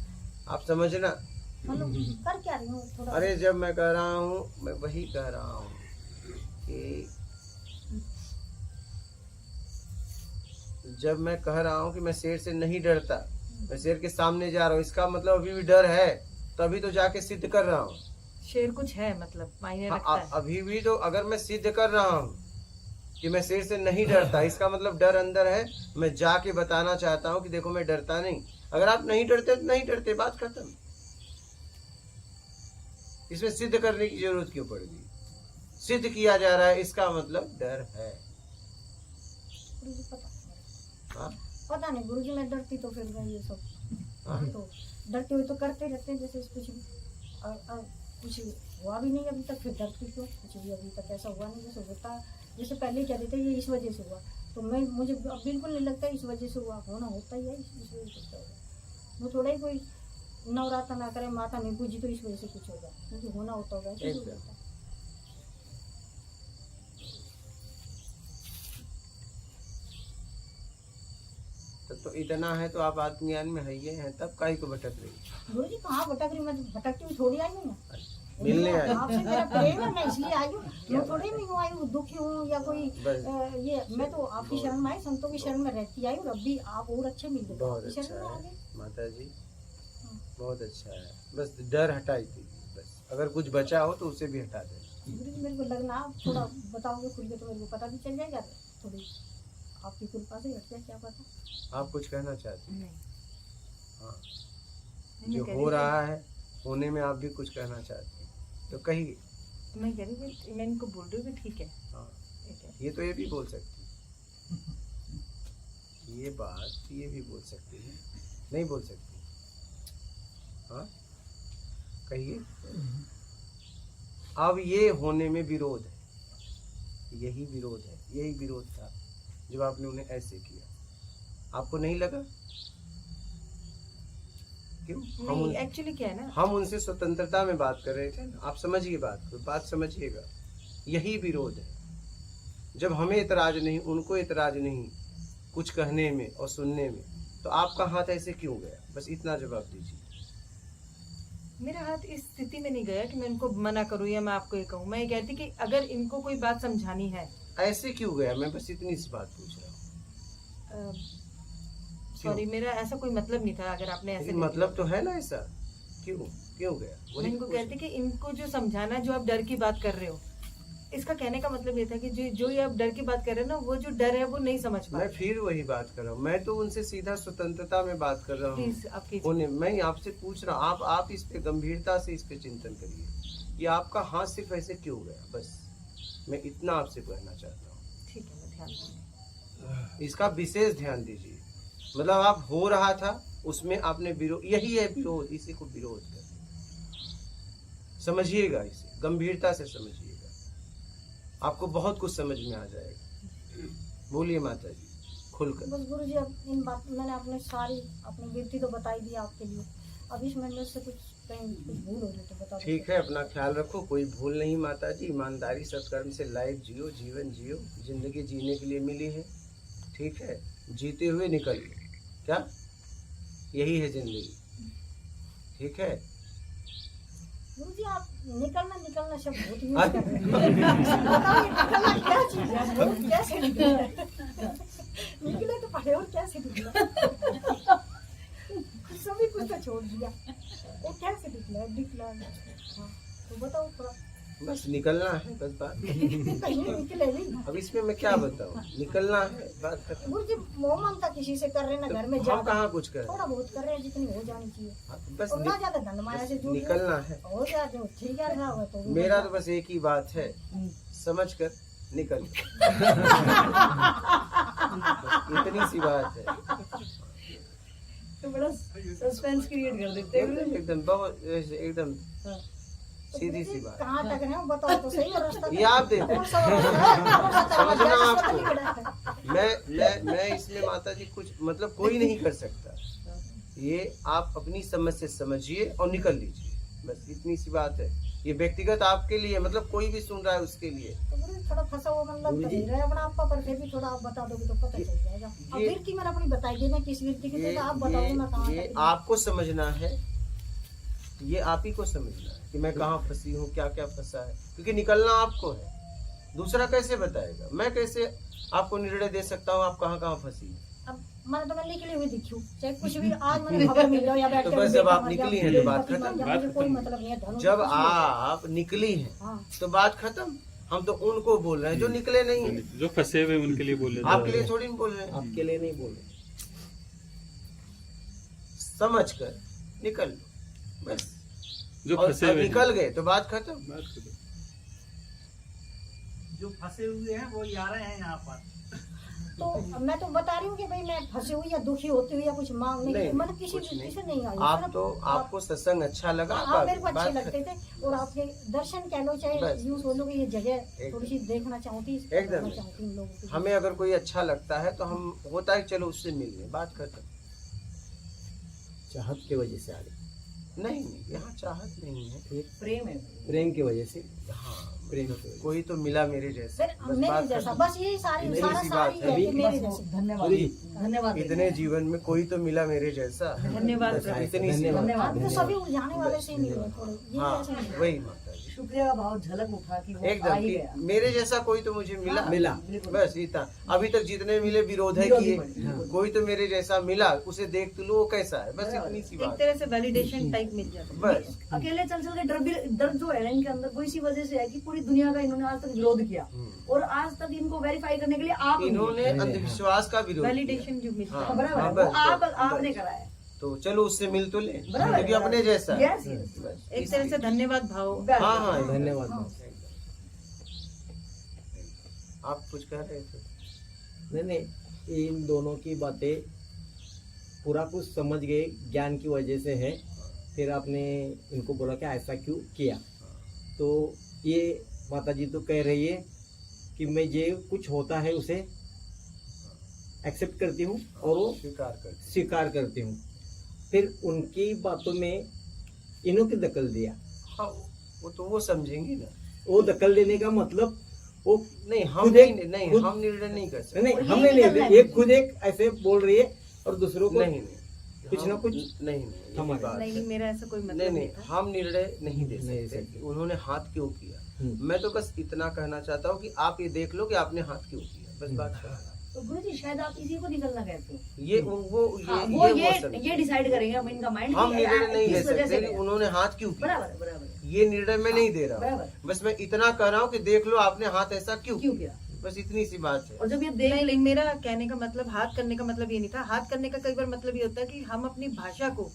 आप समझना। मतलब कर क्या रही हूँ थोड़ा। अरे जब मैं कह रहा हूँ, मैं वही कह रहा हूँ कि जब मैं कह रहा हूँ कि मैं शेर से नहीं डरता, मैं शेर के सामने जा रहा हूँ, इसका मतलब अभी भी डर है, तभी तो जाके सिद्ध कर रहा हूँ। शेर कुछ है, मतलब मायने हाँ, रखता है। अभी भी तो अगर मैं सिद्ध कर रहा हूँ कि मैं शेर से नहीं डरता, इसका मतलब डर अंदर है। मैं जाके बताना चाहता हूँ कि देखो मैं डरता नहीं। अगर आप नहीं डरते तो नहीं डरते, बात खत्म। इसमें सिद्ध करने की जरूरत क्यों पड़ गई? सिद्ध किया जा रहा है, इसका मतलब डर है। गुरुजी पता हाँ? पता नहीं गुरुजी, मैं डरती तो फिर मैं ये सब हाँ? तो डरते हुए तो करते रहते हैं, जैसे कुछ भी कुछ हुआ भी नहीं अभी तक, फिर डरती क्यों? कुछ भी अभी तक ऐसा हुआ नहीं। जैसे होता, जैसे पहले कहते थे ये इस वजह से हुआ, तो मुझे अब बिल्कुल नहीं लगता इस वजह से हुआ। होना होता ही है, इस वजह से क्या होगा। वो थोड़ा ही कोई नवरात्र ना करे, माता नहीं पूजी, तो इस वजह से कुछ होगा, क्योंकि होना होता होगा, ऐसे ही एकदम। होता है। तो इतना है तो आप आत्मज्ञान में है, ये हैं, तब काहे को भटक रही? गुरुजी कहाँ भटक रही, मैं भटकती हुई थोड़ी आई हूँ ना। मिलने आई? आपसे मेरा प्रेम है, मैं इसलिए आई हूँ। मैं थोड़ी नहीं हूँ आई हूँ दुखी हूँ या कोई बस। ये मैं तो आपकी शरण में आई, संतों की शरण में रहती आई हूँ। अब भी आप और अच्छे मिल गए, बहुत आपकी अच्छा शरण में आ है गए। माता जी, बहुत अच्छा है। बस डर हटाई थी, बस अगर कुछ बचा हो तो उसे भी हटा दे। गुरुजी मेरे को लगना, आप थोड़ा बताओगे खुल के तो मेरे को पता भी चल जाएगा। थोड़ी आपकी कृपा से हट जाए, क्या पता। आप कुछ कहना चाहते हैं? नहीं, हाँ, मैं जो कह हो रही थी- रहा है, होने में आप भी कुछ कहना चाहते हैं तो कहिए। मैं कह रही थी, मैं इनको बोल रही हूँ कि ठीक है, हाँ, ठीक है। ये तो ये भी बोल सकती है, ये बात ये भी बोल सकती है, नहीं बोल सकती? हाँ, कहिए। अब ये होने में विरोध है, यही विरोध है, यही विरोध था जब आपने उन्हें ऐसे किया। आपको नहीं लगा? क्यों? नहीं, एक्चुअली क्या है ना, हम उनसे स्वतंत्रता में बात कर रहे थे ना। आप समझिए बात को, बात समझिएगा। यही विरोध है। जब हमें इतराज नहीं, उनको इतराज नहीं कुछ कहने में और सुनने में, तो आपका हाथ ऐसे क्यों गया? बस इतना जवाब दीजिए। मेरा हाथ इस स्थिति में नहीं गया कि मैं इनको मना करूँ या मैं आपको ये कहूँ। मैं ये कहती कि अगर इनको कोई बात समझानी है, ऐसे क्यों गया? मैं बस इतनी सी बात पूछ रहा हूँ। सॉरी, मेरा ऐसा कोई मतलब नहीं था। अगर आपने ऐसे लेकिन मतलब तो है ना ऐसा, क्यों क्यों गया? मैं वही इनको पूछ कहती कि इनको जो समझाना, जो आप डर की बात कर रहे हो, इसका कहने का मतलब ये था कि जो ये आप डर की बात कर रहे हो ना, वो जो डर है वो नहीं समझ पा मैं रहे। फिर वही बात कर रहा हूँ। मैं तो उनसे सीधा स्वतंत्रता में बात कर रहा हूँ। प्लीज आपकी होने मैं आपसे पूछ रहा हूँ, आप इस पे गंभीरता से इस पे चिंतन करिए कि आपका हाथ सिर्फ ऐसे क्यों गया। बस मैं इतना आपसे कहना चाहता हूँ। ठीक है, मैं ध्यान दूंगी। इसका विशेष ध्यान दीजिए। मतलब आप हो रहा था, उसमें आपने विरोध, यही है विरोध, इसी को विरोध कर। समझिएगा, इसे गंभीरता से समझिएगा, आपको बहुत कुछ समझ में आ जाएगा। बोलिए माता जी, खुलकर। बस गुरुजी, अब इन बात मैंने अपने सारी अपनी गिनती तो बताई दी आपके लिए। अब इसमें मेरे से कुछ कहीं कुछ भूल हो रही तो बता दो। ठीक है, अपना ख्याल रखो, कोई भूल नहीं माता जी। ईमानदारी सत्कर्म से लाइफ जियो, जीवन जियो। जिंदगी जीने के लिए मिली है, ठीक है, जीते हुए निकलिए। क्या यही है जिंदगी? ठीक है। गुरुजी, आप निकलना निकलना शब्द बहुत यूज कर रहे हैं। बताइए निकलना क्या चीज है, और कैसे निकले? निकले तो पड़े, और कैसे निकले? सभी कुछ तो छोड़ दिया। वो कैसे दिखला हाँ, तो बताओ थोड़ा। बस निकलना है, बस बात। कहीं निकले नहीं। अब इसमें मैं क्या बताऊँ, निकलना है, बात खत्म। गुरुजी मोह ममता किसी से कर रहे ना घर में हम ज्यादा, कहाँ कुछ कर रहे थोड़ा बहुत कर रहे हैं जितनी हो जानी चाहिए। हैं, बस और ना ज्यादा धन माया से जुड़ निकलना है। हो जाते हो ठीक है रहा होगा तो मेरा तो बस एक ही बात है, समझ कर निकल। इतनी सी बात है। तो बड़ा सस्पेंस क्रिएट कर देते हैं। एकदम बहुत एकदम सीधी सी बात। कहाँ तक है बताओ तो सही। और रास्ता ये आप देखो, कौन सा रास्ता है? समझना रास्ता आपको। निकला है। मैं इसमें माता जी कुछ मतलब कोई नहीं कर सकता। ये आप अपनी समझ से समझिए और निकल लीजिए, बस इतनी सी बात है। ये व्यक्तिगत आपके लिए, मतलब कोई भी सुन रहा है उसके लिए। तो गुरुजी थोड़ा फंसा हुआ मन लगता नहीं रहा है अपना आपका, पर फिर भी थोड़ा आप बता दोगे तो पता चल जाएगा। अब ये- वीर की मैंने अपनी बताई देना किस वीर की तो आप बताओगे मैं कहाँ ये तक- आपको समझना है, ये आप ही को समझना है कि मैं कहाँ फंसी हूँ, क्या क्या फंसा है, क्योंकि निकलना आपको है। दूसरा कैसे बताएगा? मैं कैसे आपको निर्णय दे सकता हूँ आप कहाँ कहाँ फंसी हैं? अब मैंने तो मैं निकली हुई दिखी हूँ, चाहे कुछ भी आज मैंने खबर मिल जाओ या बैठ तो के बस बेटा जब आप मर निकली जाओ, हैं तो बात पति मर खत्म। जाओ, मुझे कोई मतलब नहीं है धन जब कुछ नहीं है। आप निकली हैं हाँ तो बात खत्म। हम तो उनको बोल रहे हैं जो निकले नहीं हैं। जो फंसे हुए उनके लिए बोल रहे आपके लिए थोड़ी नहीं बोल रहे हैं, आपके लिए नहीं बोल रहे। समझ कर निकल लो बस। जो और फंसे हुए निकल गए तो बात खत्म। बात करो। जो फंसे हुए हैं वो आ रहे हैं यहाँ पर। तो मैं तो बता रही हूँ कि भाई मैं फंसी हुई या दुखी होती हुई या कुछ मांगने नहीं, की मतलब किसी कुछ नहीं। किसी नहीं आई आप तो आपको सत्संग अच्छा लगा, आप मेरे को अच्छे बात लगते थे और आपके दर्शन कह लो चाहे बस। यूं सोच लो कि ये जगह एकदम। थोड़ी सी देखना चाहती एकदम। चाहती इन लोगों की। हमें अगर कोई अच्छा लगता है तो हम होता है चलो उससे मिल लें, बात खत्म। चाहत की वजह से आ गई, नहीं यहाँ चाहत नहीं है। फिर प्रेम है। प्रेम की वजह से, हाँ प्रेम की वजह से। कोई तो मिला मेरे जैसा, फिर बस मेरे बात जैसा खत्म। बस यही सारी इतनी सारा सी सारी बात है है। कि मेरे जैसे धन्यवाद धन्यवाद इतने जीवन में कोई तो मिला मेरे जैसा, धन्यवाद बस इतनी सी बात। धन्यवाद। हम तो सभी उलझाने वाले से ही मिले थोड़े ये हाँ ऐसे नहीं है। वही माता जी, शुक्रिया भाव झलक उठा कि वो आ एकदम ही कि गया। मेरे जैसा कोई तो मुझे मिला। मिला। बस इतना। अभी तक जितने मिले विरोध है विरोधी किए, बने। कोई तो मेरे जैसा मिला, उसे देख तो लो वो कैसा है, बस बराबर। इतनी सी एक बात। तरह से वैलिडेशन टाइप मिल जाता है। बस अकेले चल चल के डर जो है ना इनके अंदर वो इसी वजह से है कि पूरी दुनिया का इन्होंने आज तक विरोध किया और आज तक इनको वेरीफाई करने के लिए आप इन्होंने अंधविश्वास का विरोध किया। वैलिडेशन जो मिलता हाँ, है। बराबर है, हाँ, वो बस, आपने बस। करा है। तो चलो उससे मिल तो ले, बराबर। क्योंकि अपने जैसा है। Yes, yes। बस, एक तरह से धन्यवाद भाव। हाँ हाँ धन्यवाद। आप कुछ कह रहे थे? नहीं नहीं, इन दोनों की बातें पूरा कुछ समझ गए, ज्ञान की वजह से है। फिर आपने इनको बोला कि ऐसा क्यों किया, तो ये माता जी तो कह रही है कि मैं ये कुछ होता है उसे एक्सेप्ट करती हूँ और वो स्वीकार कर। स्वीकार करती हूँ। फिर उनकी बातों में इन्हों की दखल दिया। हाँ वो तो वो समझेंगी ना। वो दखल देने का मतलब वो नहीं हम खुद नहीं, एक- नहीं खुद- हम निर्णय नहीं कर सकते। नहीं, और हमने यही नहीं, करना ये है। खुद एक ऐसे बोल रही है और दूसरों को नहीं नहीं कुछ ना हम- कुछ नहीं नहीं हमारे- यही बात नहीं है। नहीं मेरा ऐसा कोई नहीं मतलब नहीं नहीं था। हम निर्णय नहीं दे नहीं सकते सकते। कि उन्होंने हाथ क्यों किया। हम्म। मैं तो बस इतना कहना चाहता हूँ कि आप ये देख लो कि आपने हाथ क्यों किया, बस बात खत्म। तो गुरु जी शायद आप इसी को निकलना कहते हो। ये हाँ, वो समझे। ये डिसाइड करेंगे हम इनका माइंड हम निर्णय नहीं ले सकते कि उन्होंने हाथ क्यों किया। बराबर है, बराबर है। ये निर्णय मैं नहीं दे रहा हूँ। बराबर। बस मैं इतना कह रहा हूँ कि देख लो आपने हाथ ऐसा क्यों क्यों किया, किया? बस इतनी सी बात है। और जब ये नहीं देख नहीं मेरा कहने का मतलब हाथ करने का मतलब ये नहीं था। हाथ करने का कई बार मतलब ये होता है कि हम अपनी भाषा को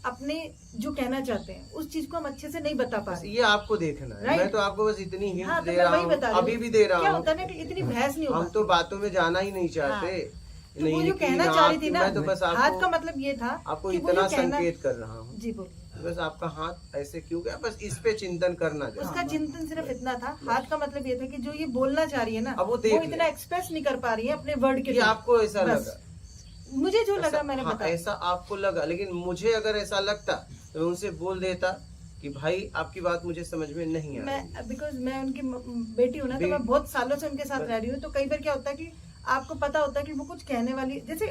अपने जो कहना चाहते हैं उस चीज को हम अच्छे से नहीं बता पा बस रहे। ये आपको देखना है। Right. मैं तो आपको बस इतनी हिंट हाँ तो दे मैं रहा वही बता हूँ, रही अभी हूँ। भी दे रहा क्या हूँ। होता है ना कि इतनी बहस नहीं हो हम पाती। तो बातों में जाना ही नहीं चाहते। तो वो जो कि कहना हाथ- चाह रही थी ना, मैं तो बस हाथ का आपको मतलब ये था आपको कि वो इतना जो कहना- संकेत कर रहा हूँ। जी बोलिए। बस आपका हाथ ऐसे क्यों गया, बस इस पे चिंतन करना उसका चाहिए। चिंतन सिर्फ इतना था। हाथ का मतलब ये था कि जो ये बोलना चाह रही है ना अब वो देख ले। इतना एक्सप्रेस नहीं कर पा रही है अपने वर्ड के ये थ्रू। आपको ऐसा बस। लगा, मुझे जो लगा ऐसा- मैंने हाँ, बताया। ऐसा आपको लगा, लेकिन मुझे अगर ऐसा लगता तो मैं उनसे बोल देता कि भाई आपकी बात मुझे समझ में नहीं आ रही। मैं बिकॉज मैं उनकी बेटी हूँ ना, तो मैं बहुत सालों से उनके साथ रह रही हूँ। तो कई बार क्या होता है कि आपको पता होता है कि वो कुछ कहने वाली, जैसे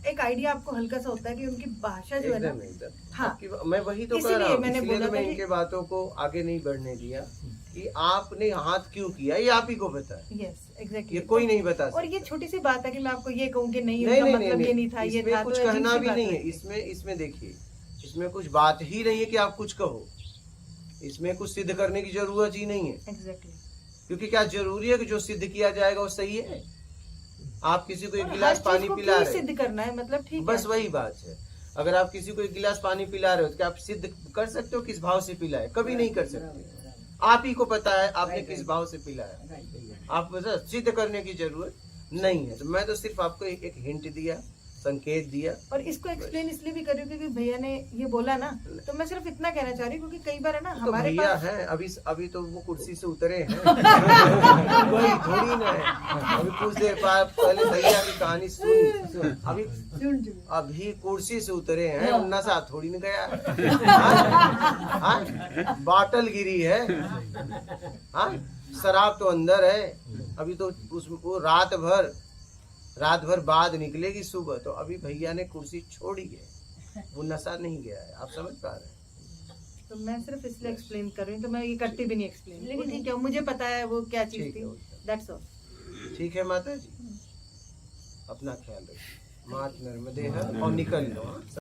एक आइडिया आपको हल्का सा होता है कि उनकी भाषा जो है ना। एकदम एकदम। हाँ। मैं वही तो कह इसीलिए रहा हूँ, मैंने इसलिए बोला तो मैं था कि- इनके बातों को आगे नहीं बढ़ने दिया कि आपने हाथ क्यों किया, ये आप ही को पता है। Yes exactly. ये कोई नहीं बता और सकता। ये छोटी सी बात है कि मैं आपको ये कहूँ कि नहीं नहीं उनका नहीं मतलब ये नहीं नहीं था, ये इसमें था, कुछ तो अजीब कहना सी भी बात नहीं है। लगती इसमें देखिए इसमें कुछ बात ही नहीं है कि आप कुछ कहो, इसमें कुछ सिद्ध करने की जरूरत ही नहीं है। एग्जैक्टली। क्योंकि क्या जरूरी है कि जो सिद्ध किया जाएगा वो सही है? आप किसी को एक और गिलास हर चीज पानी को पिला क्यों रहे सिद्ध करना है, मतलब ठीक बस है। वही बात है। अगर आप किसी को एक गिलास पानी पिला रहे हो तो क्या आप सिद्ध कर सकते हो किस भाव से पिलाए? कभी नहीं कर सकते। आप ही को पता है आपने किस भाव से पिलाया। आप बस सिद्ध करने की जरूरत नहीं है। तो मैं तो सिर्फ आपको एक हिंट दिया, संकेत दिया। और इसको एक्सप्लेन इसलिए भी कर रही हूँ क्योंकि भैया ने ये बोला ना, तो मैं सिर्फ इतना कहना चाह रही हूँ क्योंकि कई बार है ना तो हमारे भैया पास है अभी तो वो कुर्सी से उतरे हैं कोई थोड़ी ना है। अभी कुछ देर बाद पहले भैया की कहानी सुनी, अभी कुर्सी से उतरे हैं, नशा थोड़ी न गया। बाटल गिरी है, शराब तो अंदर है। अभी तो वो रात भर बाद निकलेगी सुबह। तो अभी भैया ने कुर्सी छोड़ी है, वो नशा नहीं गया है। आप समझ पा रहे हैं? तो मैं सिर्फ इसलिए एक्सप्लेन कर रही हूँ, तो मैं ये करती भी नहीं एक्सप्लेन, लेकिन ठीक है मुझे पता है वो क्या चीज ठीक थी। है। That's all. ठीक है माता जी, अपना ख्याल रखिए। मात नर्मदे है और निकल लो।